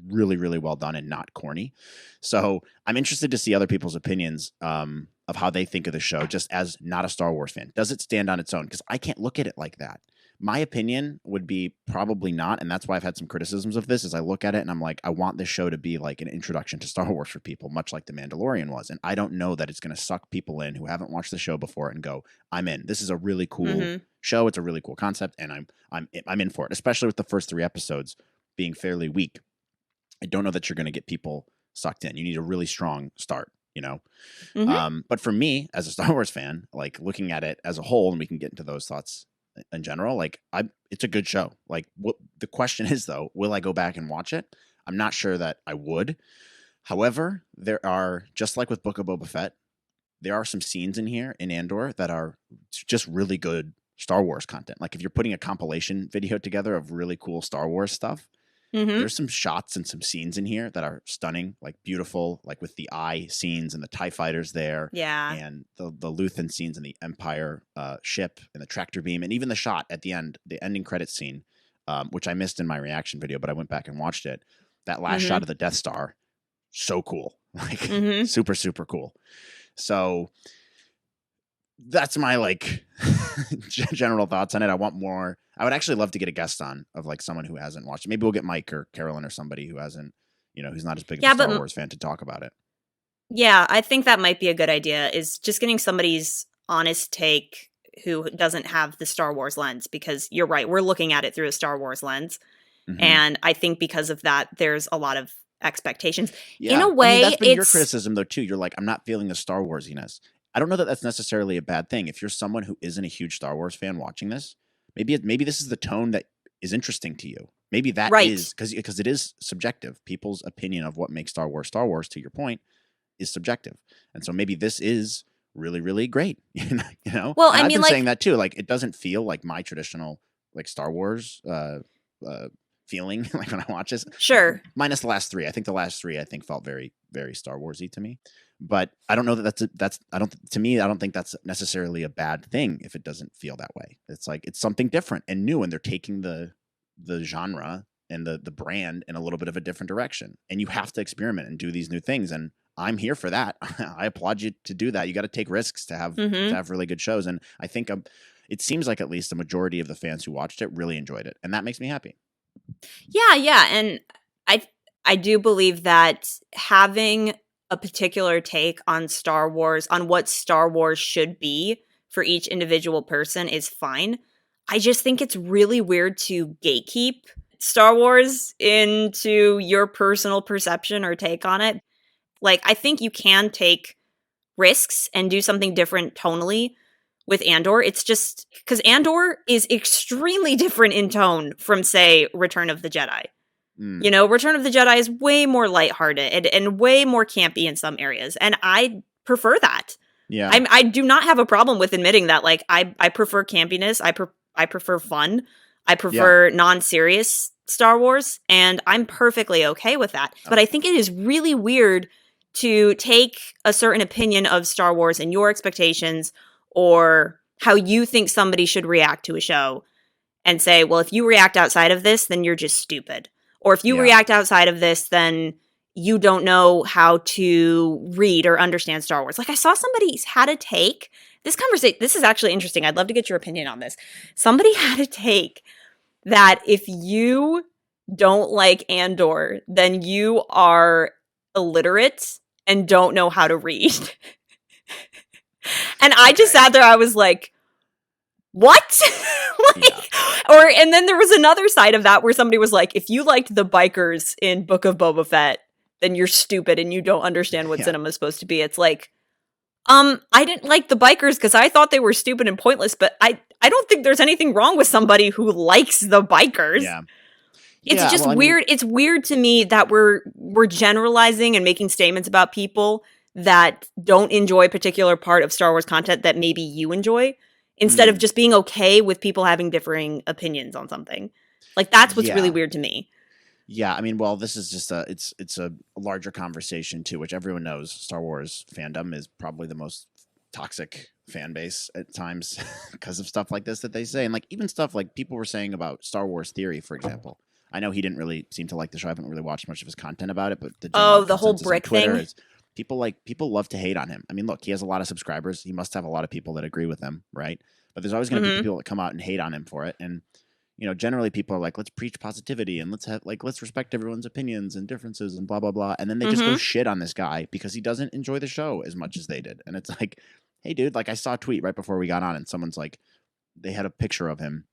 really, really well done and not corny. So I'm interested to see other people's opinions of how they think of the show, just as not a Star Wars fan. Does it stand on its own? Because I can't look at it like that. My opinion would be probably not, and that's why I've had some criticisms of this. Is I look at it and I'm like, I want this show to be like an introduction to Star Wars for people, much like The Mandalorian was. And I don't know that it's going to suck people in who haven't watched the show before and go, "I'm in. This is a really cool Hmm. show. It's a really cool concept, and I'm in for it." Especially with the first 3 episodes being fairly weak. I don't know that you're going to get people sucked in. You need a really strong start, you know. Hmm. But for me, as a Star Wars fan, like looking at it as a whole, and we can get into those thoughts in general, like it's a good show. Like what the question is though, will I go back and watch it? I'm not sure that I would. However, there are, just like with Book of Boba Fett, there are some scenes in here in Andor that are just really good Star Wars content. Like if you're putting a compilation video together of really cool Star Wars stuff, there's some shots and some scenes in here that are stunning, like beautiful, like with the eye scenes and the TIE fighters there. Yeah. And the Luthen scenes and the Empire ship and the tractor beam. And even the shot at the end, the ending credits scene, which I missed in my reaction video, but I went back and watched it. That last shot of the Death Star, so cool. Like super, super cool. So that's my like general thoughts on it. I want more. I would actually love to get a guest on of like someone who hasn't watched it. Maybe we'll get Mike or Carolyn or somebody who hasn't, who's not as big of a Star Wars fan to talk about it. Yeah, I think that might be a good idea, is just getting somebody's honest take who doesn't have the Star Wars lens, because you're right, we're looking at it through a Star Wars lens. And I think because of that, there's a lot of expectations. Yeah. In a way, that's been your criticism though too. You're like, I'm not feeling the Star Warsiness. I don't know that that's necessarily a bad thing. If you're someone who isn't a huge Star Wars fan watching this, maybe this is the tone that is interesting to you. Maybe that is because it is subjective. People's opinion of what makes Star Wars, to your point, is subjective. And so maybe this is really, really great. Well, and I've been saying that too. Like, it doesn't feel like my traditional like Star Wars feeling like when I watch this. Sure. Minus the last three. I think the last three felt very, very Star Warsy to me. But I don't know that I don't think that's necessarily a bad thing if it doesn't feel that way. It's like it's something different and new, and they're taking the genre and the brand in a little bit of a different direction. And you have to experiment and do these new things. And I'm here for that. I applaud you to do that. You got to take risks to have really good shows. And I think it seems like at least a majority of the fans who watched it really enjoyed it, and that makes me happy. Yeah, and I do believe that having a particular take on Star Wars, on what Star Wars should be for each individual person, is fine. I just think it's really weird to gatekeep Star Wars into your personal perception or take on it. Like, I think you can take risks and do something different tonally with Andor. It's just because Andor is extremely different in tone from, say, Return of the Jedi. Return of the Jedi is way more lighthearted and way more campy in some areas, and I prefer that. Yeah, I do not have a problem with admitting that. Like, I prefer campiness. I prefer fun. I prefer non-serious Star Wars, and I'm perfectly okay with that. But I think it is really weird to take a certain opinion of Star Wars and your expectations or how you think somebody should react to a show and say, well, if you react outside of this, then you're just stupid. Or if you react outside of this, then you don't know how to read or understand Star Wars. Like, I saw somebody had a take. This conversation, this is actually interesting. I'd love to get your opinion on this. Somebody had a take that if you don't like Andor, then you are illiterate and don't know how to read. And I just sat there, I was like, what? And then there was another side of that where somebody was like, if you liked the bikers in Book of Boba Fett, then you're stupid and you don't understand what cinema is supposed to be. It's like, I didn't like the bikers because I thought they were stupid and pointless, but I don't think there's anything wrong with somebody who likes the bikers. Yeah. It's just weird. It's weird to me that we're generalizing and making statements about people that don't enjoy a particular part of Star Wars content that maybe you enjoy, instead of just being okay with people having differing opinions on something. Like, that's what's really weird to me. Yeah, I mean, well, this is just it's a larger conversation too, which everyone knows. Star Wars fandom is probably the most toxic fan base at times because of stuff like this that they say, and like even stuff like people were saying about Star Wars Theory, for example. I know he didn't really seem to like the show. I haven't really watched much of his content about it, but the whole brick thing. Is people love to hate on him. I mean, look, he has a lot of subscribers. He must have a lot of people that agree with him, right? But there's always going to be people that come out and hate on him for it. And generally people are like, let's preach positivity and let's respect everyone's opinions and differences and blah blah blah. And then they just go shit on this guy because he doesn't enjoy the show as much as they did. And it's like, hey, dude, like I saw a tweet right before we got on, and someone's like, they had a picture of him,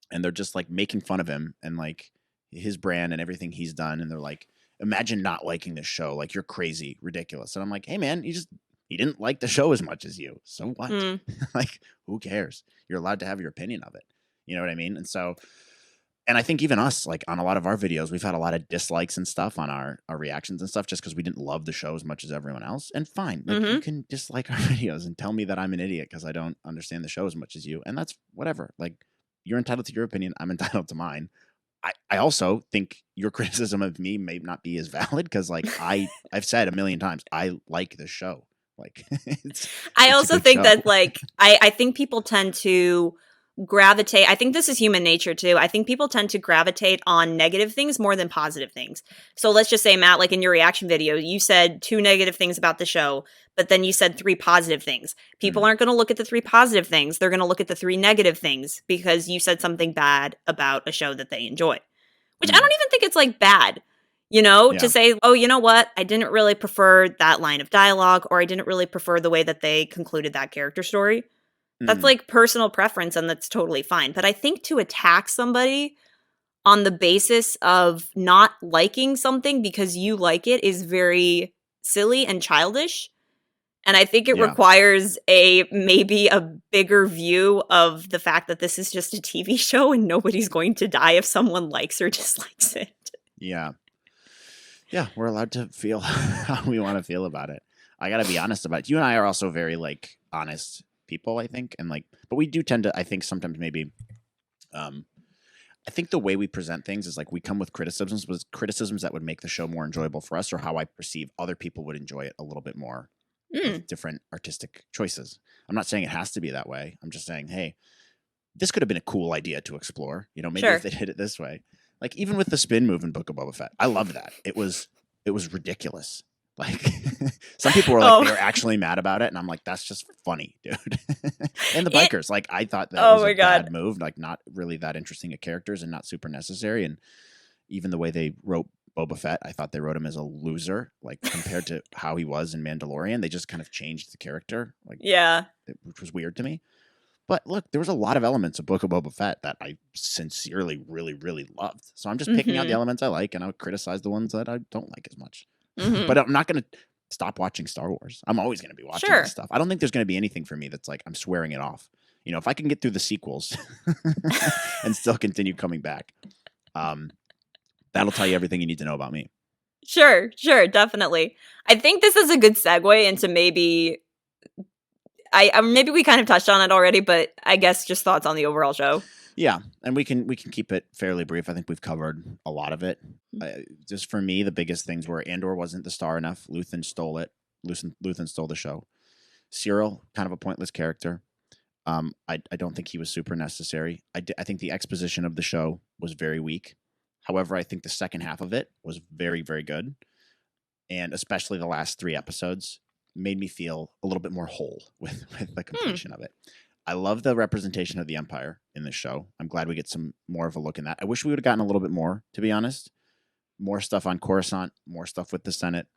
and they're just like making fun of him and like his brand and everything he's done, and they're like, imagine not liking this show, like you're crazy, ridiculous. And I'm like, hey man, he didn't like the show as much as you, so what? Like, who cares? You're allowed to have your opinion of it, you know what I mean? And so And I think even us, like on a lot of our videos, we've had a lot of dislikes and stuff on our reactions and stuff just because we didn't love the show as much as everyone else. And fine, like you Mhm. can dislike our videos and tell me that I'm an idiot because I don't understand the show as much as you. And that's whatever. Like you're entitled to your opinion. I'm entitled to mine. I also think your criticism of me may not be as valid because like I've said a million times, I like the show. Like I it's a also good think show. that, like, I think people tend to gravitate. I think this is human nature too. I think people tend to gravitate on negative things more than positive things. So let's just say, Matt, like in your reaction video, you said 2 negative things about the show, but then you said 3 positive things. People Mm, aren't going to look at the 3 positive things. They're going to look at the 3 negative things because you said something bad about a show that they enjoy. Which I don't mm, even think it's like bad, to yeah. say, "Oh, you know what? I didn't really prefer that line of dialogue, or I didn't really prefer the way that they concluded that character story." That's Mm, like personal preference, and that's totally fine. But I think to attack somebody on the basis of not liking something because you like it is very silly and childish. And I think it yeah. requires maybe a bigger view of the fact that this is just a TV show and nobody's going to die if someone likes or dislikes it. Yeah. Yeah, we're allowed to feel how we want to feel about it. I got to be honest about it. You and I are also very like honest people, I think, and like, but we do tend to, I think, sometimes maybe, um, I think the way we present things is like we come with criticisms that would make the show more enjoyable for us, or how I perceive other people would enjoy it a little bit more Mm, with different artistic choices. I'm not saying it has to be that way. I'm just saying, hey, this could have been a cool idea to explore. You know, maybe if sure. they did it this way, like even with the spin move in Book of Boba Fett, I love that. It was ridiculous. Like some people were like they Oh, were actually mad about it, and I'm like, that's just funny, dude. And the it. bikers, like I thought that Oh was a my god. bad move, like not really that interesting of characters and not super necessary. And even the way they wrote Boba Fett, I thought they wrote him as a loser, like compared to how he was in Mandalorian. They just kind of changed the character, like Yeah. which was weird to me. But look, there was a lot of elements of Book of Boba Fett that I sincerely really, really loved. So I'm just picking out the Mhm. elements I like, and I'll criticize the ones that I don't like as much. Mhm. But I'm not going to stop watching Star Wars. I'm always going to be watching this Sure. stuff. I don't think there's going to be anything for me that's like I'm swearing it off. You know, if I can get through the sequels and still continue coming back, um, that'll tell you everything you need to know about me. Sure, sure, definitely. I think this is a good segue into maybe we kind of touched on it already, but I guess just thoughts on the overall show. Yeah, and we can keep it fairly brief. I think we've covered a lot of it. Just for me, the biggest things were Andor wasn't the star enough. Luthen stole it. Luthen stole the show. Syril, kind of a pointless character. I don't think he was super necessary. I think the exposition of the show was very weak. However, I think the second half of it was very, very good. And especially the last 3 episodes made me feel a little bit more whole with the Hmm. completion of it. I love the representation of the Empire in this show. I'm glad we get some more of a look in that. I wish we would have gotten a little bit more, to be honest. More stuff on Coruscant, more stuff with the Senate.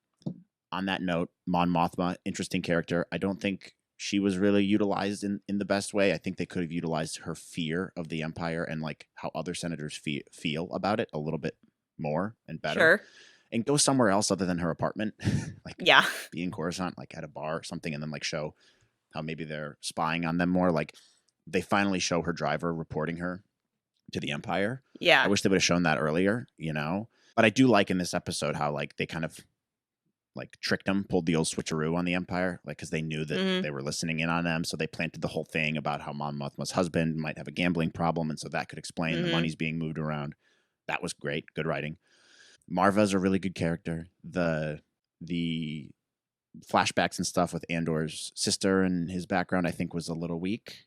On that note, Mon Mothma, interesting character. I don't think she was really utilized in the best way. I think they could have utilized her fear of the Empire and like how other senators feel about it a little bit more and better, Sure. and go somewhere else other than her apartment, like Yeah. be in Coruscant, like at a bar or something, and then like show how maybe they're spying on them more. Like they finally show her driver reporting her to the Empire. I Yeah. wish they would have shown that earlier, you know. But I do like in this episode how like they kind of like tricked them, pulled the old switcheroo on the Empire, like because they knew that Mhm. they were listening in on them. So they planted the whole thing about how Mon Mothma's husband might have a gambling problem, and so that could explain the Mhm. money's being moved around. That was great, good writing. Marva's a really good character. The flashbacks and stuff with Andor's sister and his background, I think, was a little weak.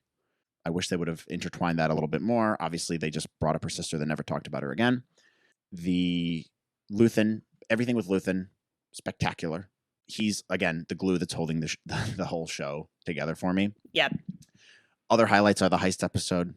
I wish they would have intertwined that a little bit more. Obviously, they just brought up her sister, they never talked about her again. The Luthen, everything with Luthen, spectacular. He's again the glue that's holding the whole show together for me. Yep. Other highlights are the heist episode.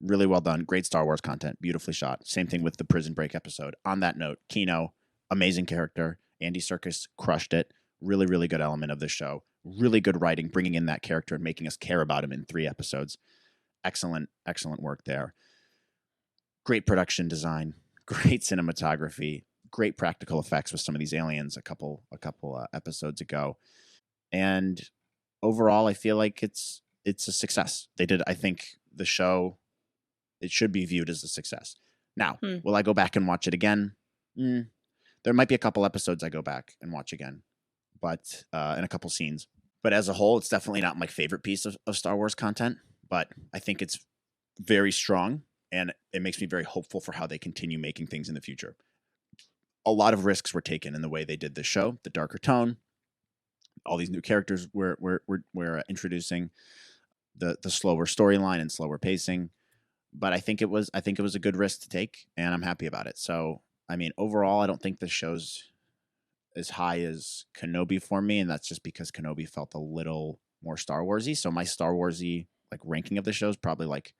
Really well done. Great Star Wars content. Beautifully shot. Same thing with the prison break episode. On that note, Kino, amazing character. Andy Serkis crushed it. Really, really good element of the show. Really good writing, bringing in that character and making us care about him in 3 episodes. Excellent, excellent work there. Great production design. Great cinematography. Great practical effects with some of these aliens a couple episodes ago. And overall, I feel like it's a success. They did. I think the show, it should be viewed as a success. Now, will I go back and watch it again? There might be a couple episodes I go back and watch again, but and a couple scenes. But as a whole, it's definitely not my favorite piece of Star Wars content, but I think it's very strong, and it makes me very hopeful for how they continue making things in the future. A lot of risks were taken in the way they did this show, the darker tone, all these new characters we're introducing, the slower storyline and slower pacing. But I think it was a good risk to take, and I'm happy about it. So, I mean, overall, I don't think the show's as high as Kenobi for me, and that's just because Kenobi felt a little more Star Warsy. So my Star Warsy like ranking of the show is probably like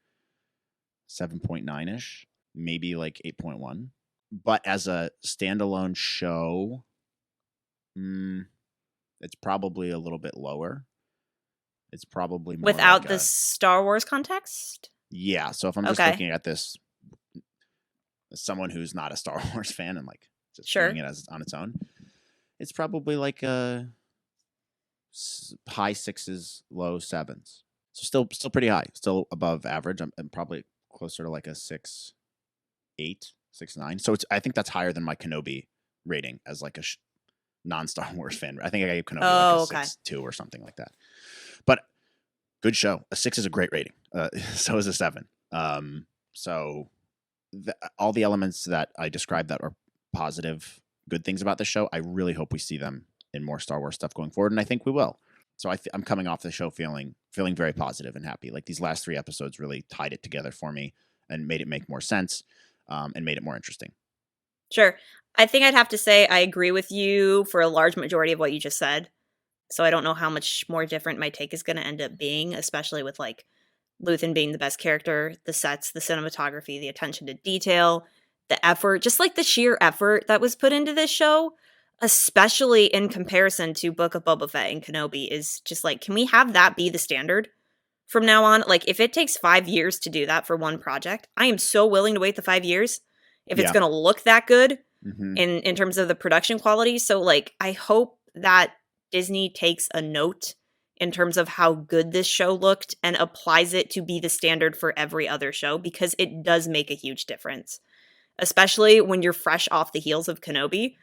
7.9 ish, maybe like 8.1. But as a standalone show, it's probably a little bit lower. It's probably more without like the Star Wars context. Yeah, so if I'm just looking at this as someone who's not a Star Wars fan and like just seeing it as on its own, it's probably like high sixes, low sevens. So still pretty high, still above average. I'm probably closer to like a 6.8, 6.9. So I think that's higher than my Kenobi rating as like a non-Star Wars fan. I think I gave Kenobi like a 6.2 or something like that. But good show. A 6 is a great rating. So is a 7. So all the elements that I described that are positive, good things about the show, I really hope we see them in more Star Wars stuff going forward, and I think we will. So I'm coming off the show feeling very positive and happy. Like these last 3 episodes really tied it together for me and made it make more sense, and made it more interesting. Sure. I think I'd have to say I agree with you for a large majority of what you just said. So I don't know how much more different my take is going to end up being, especially with like Luthen being the best character, the sets, the cinematography, the attention to detail, the effort, just like the sheer effort that was put into this show, especially in comparison to Book of Boba Fett and Kenobi, is just like, can we have that be the standard from now on? Like, if it takes 5 years to do that for one project, I am so willing to wait the 5 years if it's going to look that good in terms of the production quality. So, like, I hope that Disney takes a note in terms of how good this show looked and applies it to be the standard for every other show, because it does make a huge difference, especially when you're fresh off the heels of Kenobi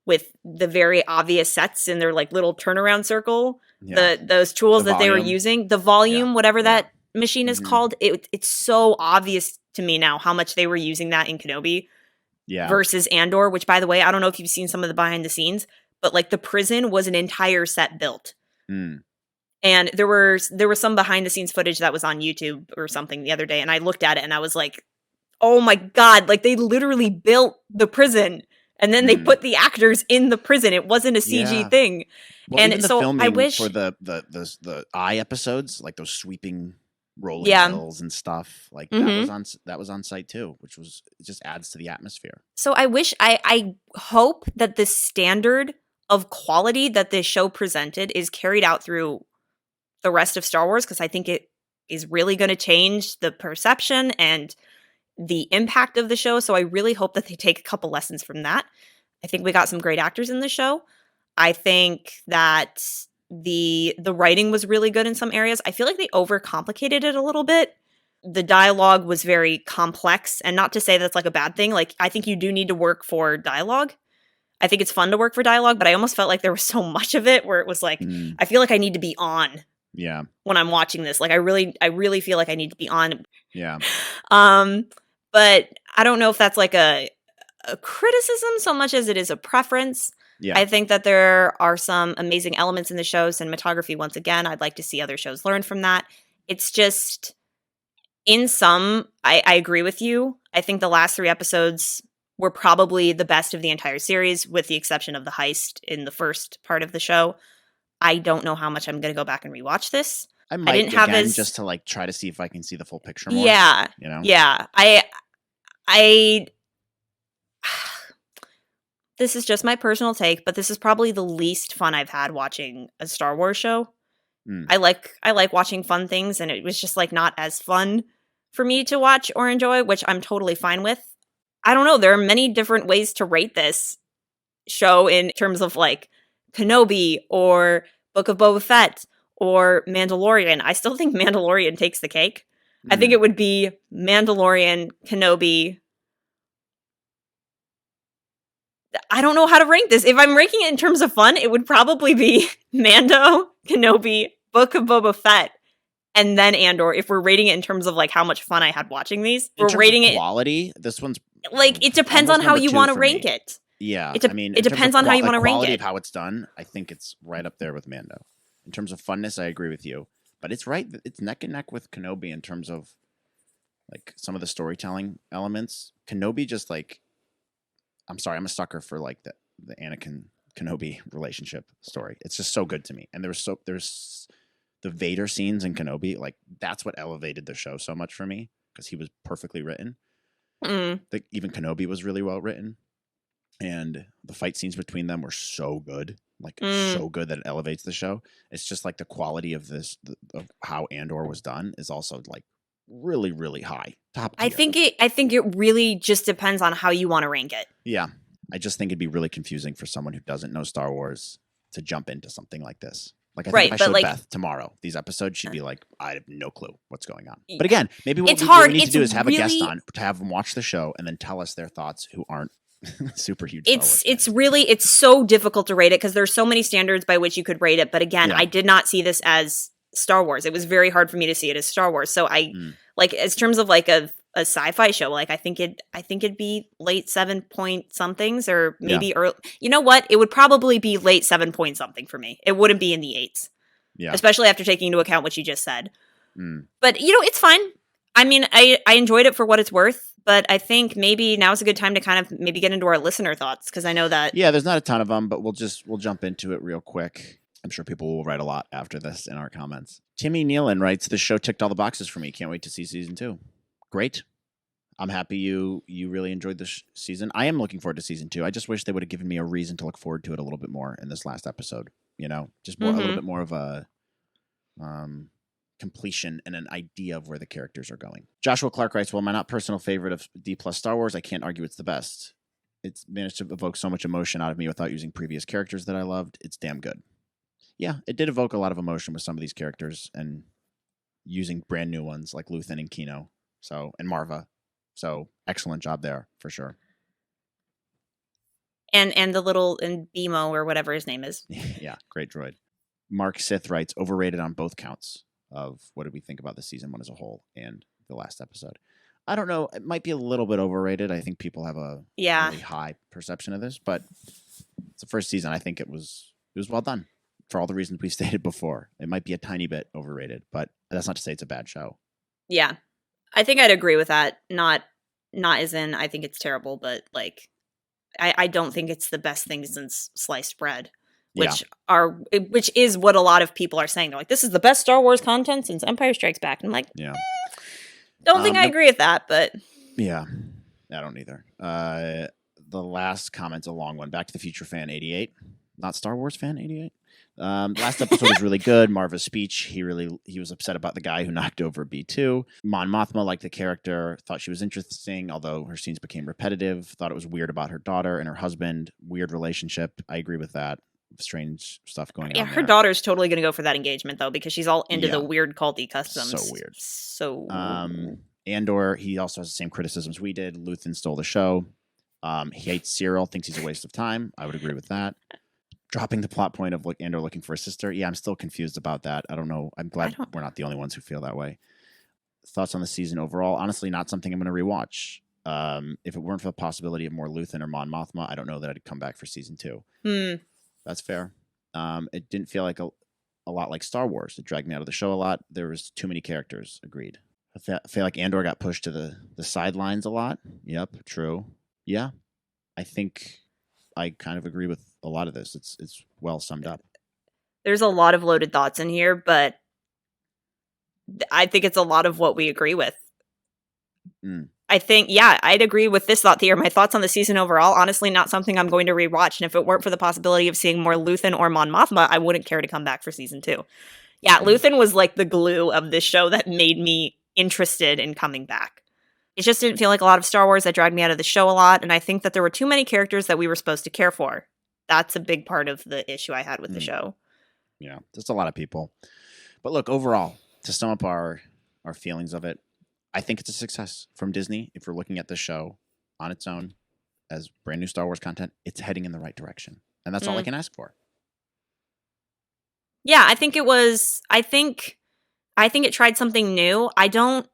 with the very obvious sets in their like little turnaround circle, those tools that they were using, the volume, whatever that machine is called. It's so obvious to me now how much they were using that in Kenobi versus Andor, which, by the way, I don't know if you've seen some of the behind the scenes, but like the prison was an entire set built. And there was some behind the scenes footage that was on YouTube or something the other day, and I looked at it and I was like, oh my God, like they literally built the prison and then they put the actors in the prison. It wasn't a CG thing. Well, and even the so filming I wish for the eye episodes, like those sweeping rolling hills and stuff, like that was on site too, which was, it just adds to the atmosphere. So I wish, I hope that the standard of quality that this show presented is carried out through the rest of Star Wars, because I think it is really going to change the perception and the impact of the show. So I really hope that they take a couple lessons from that. I think we got some great actors in the show. I think that the writing was really good in some areas. I feel like they overcomplicated it a little bit. The dialogue was very complex, and not to say that's like a bad thing. Like, I think you do need to work for dialogue. I think it's fun to work for dialogue, but I almost felt like there was so much of it where it was like, I feel like I need to be on. When I'm watching this, like I really feel like I need to be on. But I don't know if that's like a criticism so much as it is a preference. I think that there are some amazing elements in the show. Cinematography, once again, I'd like to see other shows learn from that. It's just, in some, I agree with you. I think the last 3 episodes were probably the best of the entire series, with the exception of the heist in the first part of the show. I don't know how much I'm going to go back and rewatch this. I might just to like try to see if I can see the full picture more. You know? Yeah. This is just my personal take, but this is probably the least fun I've had watching a Star Wars show. I like watching fun things, and it was just like not as fun for me to watch or enjoy, which I'm totally fine with. I don't know. There are many different ways to rate this show in terms of like Kenobi or Book of Boba Fett or Mandalorian. I still think Mandalorian takes the cake. I think it would be Mandalorian, Kenobi, I don't know how to rank this. If I'm ranking it in terms of fun, it would probably be Mando, Kenobi, Book of Boba Fett, and then Andor. If we're rating it in terms of like how much fun I had watching these, In we're terms rating of it quality, this one's like it depends on almost how number you 2 want to for rank me. it. Yeah, It depends on how you want to rank quality it. of how it's done. I think it's right up there with Mando. In terms of funness, I agree with you, but it's right. It's neck and neck with Kenobi in terms of like some of the storytelling elements. Kenobi just like, I'm sorry, I'm a sucker for like the Anakin Kenobi relationship story. It's just so good to me. And there's the Vader scenes in Kenobi, like that's what elevated the show so much for me because he was perfectly written. Even Kenobi was really well written, and the fight scenes between them were so good, like so good that it elevates the show. It's just like the quality of of how Andor was done is also like really, really high, top tier. I think it really just depends on how you want to rank it. Yeah, I just think it'd be really confusing for someone who doesn't know Star Wars to jump into something like this. Like I think if I showed Beth tomorrow these episodes, she'd be like, I have no clue what's going on. But again, maybe what we need to do is have a guest on to have them watch the show and then tell us their thoughts who aren't super huge. It's so difficult to rate it because there's so many standards by which you could rate it. But again, I did not see this as Star Wars. It was very hard for me to see it as Star Wars. So like as terms of like a sci-fi show, like I think it'd be late 7 point somethings or maybe early. You know what? It would probably be late 7 point something for me. It wouldn't be in the 8s. Yeah. Especially after taking into account what you just said. But it's fine. I mean, I enjoyed it for what it's worth. But I think maybe now's a good time to kind of maybe get into our listener thoughts because I know that. Yeah, there's not a ton of them, but we'll jump into it real quick. I'm sure people will write a lot after this in our comments. Timmy Nealon writes, "The show ticked all the boxes for me. Can't wait to see season 2. Great. I'm happy you really enjoyed this season. I am looking forward to season 2. I just wish they would have given me a reason to look forward to it a little bit more in this last episode. Just a little bit more of a completion and an idea of where the characters are going." Joshua Clark writes, "Well, my not personal favorite of D+ Star Wars, I can't argue it's the best. It's managed to evoke so much emotion out of me without using previous characters that I loved. It's damn good." Yeah, it did evoke a lot of emotion with some of these characters and using brand new ones like Luthen and Kino, and Marva. So excellent job there for sure. And the little BMO or whatever his name is. Yeah, great droid. Mark Sith writes, "Overrated on both counts of what did we think about the season 1 as a whole and the last episode." I don't know. It might be a little bit overrated. I think people have a really high perception of this, but it's the first season. I think it was well done for all the reasons we stated before. It might be a tiny bit overrated, but that's not to say it's a bad show. Yeah, I think I'd agree with that. Not as in I think it's terrible, but like I don't think it's the best thing since sliced bread. Which is what a lot of people are saying. They're like, this is the best Star Wars content since Empire Strikes Back. And I'm like, don't think I agree with that, but yeah, I don't either. The last comment's a long one. Back to the Future fan 88, not Star Wars fan 88. Last episode was really good. Marva's speech, he was upset about the guy who knocked over B2. Mon Mothma liked the character, thought she was interesting, although her scenes became repetitive. Thought it was weird about her daughter and her husband. Weird relationship. I agree with that. Strange stuff going on. Yeah, her daughter's totally going to go for that engagement though, because she's all into the weird culty customs. So weird. So Andor, he also has the same criticisms we did. Luthen stole the show. He hates Syril, thinks he's a waste of time. I would agree with that. Dropping the plot point of Andor looking for a sister. Yeah, I'm still confused about that. I don't know. I'm glad we're not the only ones who feel that way. Thoughts on the season overall? Honestly, not something I'm going to rewatch. If it weren't for the possibility of more Luthen or Mon Mothma, I don't know that I'd come back for season 2. That's fair. It didn't feel like a lot like Star Wars. It dragged me out of the show a lot. There was too many characters. Agreed. I feel like Andor got pushed to the sidelines a lot. Yep, true. Yeah, I think I kind of agree with a lot of this. It's well summed up. There's a lot of loaded thoughts in here, but I think it's a lot of what we agree with. I think, I'd agree with this thought here. My thoughts on the season overall, honestly, not something I'm going to rewatch. And if it weren't for the possibility of seeing more Luthen or Mon Mothma, I wouldn't care to come back for season 2. Yeah, Luthen was like the glue of this show that made me interested in coming back. It just didn't feel like a lot of Star Wars. That dragged me out of the show a lot. And I think that there were too many characters that we were supposed to care for. That's a big part of the issue I had with the show. Yeah, just a lot of people. But look, overall, to sum up our feelings of it, I think it's a success from Disney if we're looking at the show on its own as brand new Star Wars content, it's heading in the right direction. And that's all I can ask for. Yeah, I think it tried something new. I don't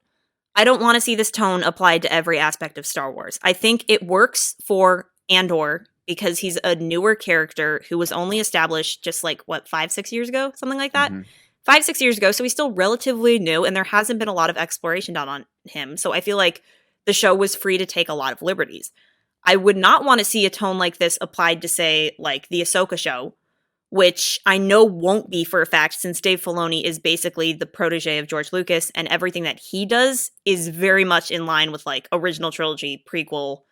want to see this tone applied to every aspect of Star Wars. I think it works for Andor because he's a newer character who was only established just like 5-6 years ago, something like that. 5-6 years ago, so he's still relatively new, and there hasn't been a lot of exploration done on him. So I feel like the show was free to take a lot of liberties. I would not want to see a tone like this applied to, say, like the Ahsoka show, which I know won't be for a fact since Dave Filoni is basically the protege of George Lucas, and everything that he does is very much in line with like original trilogy, prequel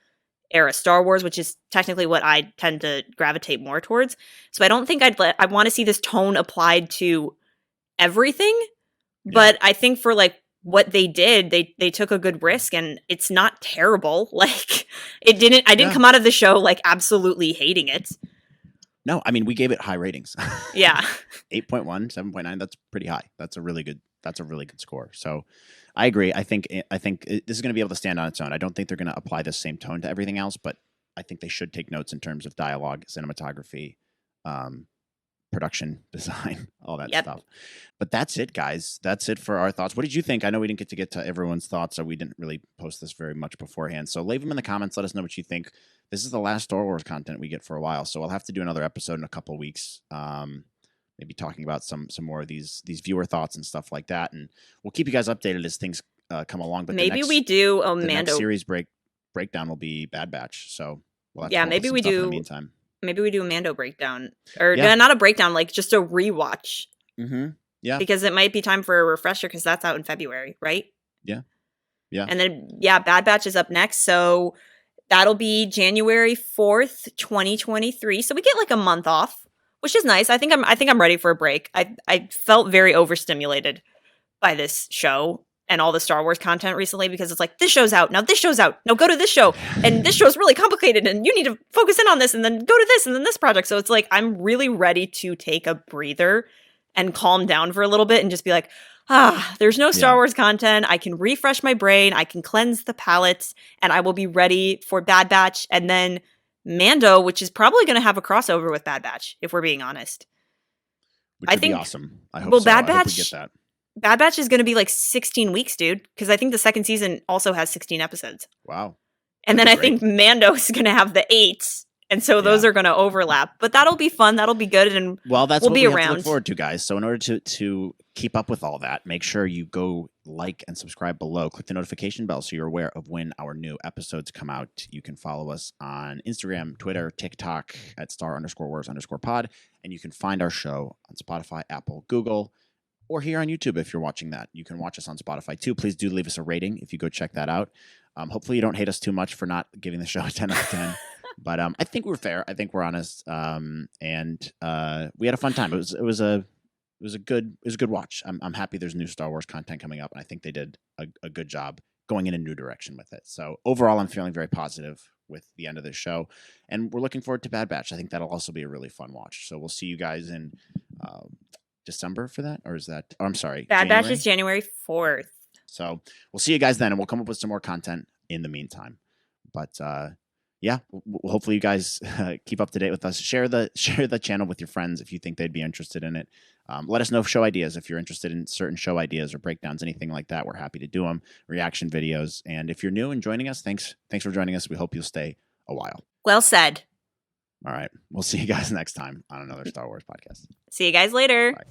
era Star Wars, which is technically what I tend to gravitate more towards. So I don't think I want to see this tone applied to everything, but I think for like what they did, they took a good risk, and it's not terrible. Like I didn't come out of the show like absolutely hating it. No, I mean, we gave it high ratings. Yeah. 8.1, 7.9, that's pretty high. That's a really good score. So I agree. I think this is going to be able to stand on its own. I don't think they're going to apply the same tone to everything else, but I think they should take notes in terms of dialogue, cinematography, production design, all that stuff. But that's it, guys. That's it for our thoughts. What did you think? I know we didn't get to everyone's thoughts, so we didn't really post this very much beforehand. So leave them in the comments. Let us know what you think. This is the last Star Wars content we get for a while, so I'll have to do another episode in a couple of weeks. Maybe talking about some more of these viewer thoughts and stuff like that, and we'll keep you guys updated as things come along. But maybe we do a the Mando next series breakdown will be Bad Batch. So we'll have to maybe we do. In the meantime, maybe we do a Mando breakdown, or not a breakdown, like just a rewatch. Yeah, because it might be time for a refresher because that's out in February, right? Yeah. And then Bad Batch is up next, so that'll be January 4th, 2023. So we get like a month off, which is nice. I think I'm ready for a break. I felt very overstimulated by this show and all the Star Wars content recently because it's like, this show's out. Now this show's out. Now go to this show. And this show's really complicated and you need to focus in on this and then go to this and then this project. So it's like, I'm really ready to take a breather and calm down for a little bit and just be like, there's no Star Wars content. I can refresh my brain. I can cleanse the palate, and I will be ready for Bad Batch and then Mando, which is probably going to have a crossover with Bad Batch, if we're being honest. Which would be awesome. I hope well, so. Bad I Batch, hope we get that. Bad Batch is going to be like 16 weeks, dude, because I think the second season also has 16 episodes. Wow. And then I think Mando is going to have the 8. And so those are going to overlap, but that'll be fun. That'll be good, and that's we'll what be we around. have to look forward to, guys. So in order to keep up with all that, make sure you go like and subscribe below. Click the notification bell so you're aware of when our new episodes come out. You can follow us on Instagram, Twitter, TikTok at @star_wars_pod, and you can find our show on Spotify, Apple, Google, or here on YouTube if you're watching that. You can watch us on Spotify too. Please do leave us a rating if you go check that out. Hopefully you don't hate us too much for not giving the show a 10 out of 10. But I think we're fair. I think we're honest. And we had a fun time. It was a good watch. I'm happy there's new Star Wars content coming up, and I think they did a good job going in a new direction with it. So overall, I'm feeling very positive with the end of this show, and we're looking forward to Bad Batch. I think that'll also be a really fun watch. So we'll see you guys in December for that, or is that? Oh, I'm sorry. Bad Batch is January 4th. So we'll see you guys then, and we'll come up with some more content in the meantime. But hopefully you guys keep up to date with us. Share the channel with your friends if you think they'd be interested in it. Let us know show ideas if you're interested in certain show ideas or breakdowns, anything like that. We're happy to do them. Reaction videos. And if you're new and joining us, thanks for joining us. We hope you'll stay a while. Well said. All right. We'll see you guys next time on another Star Wars podcast. See you guys later. Bye.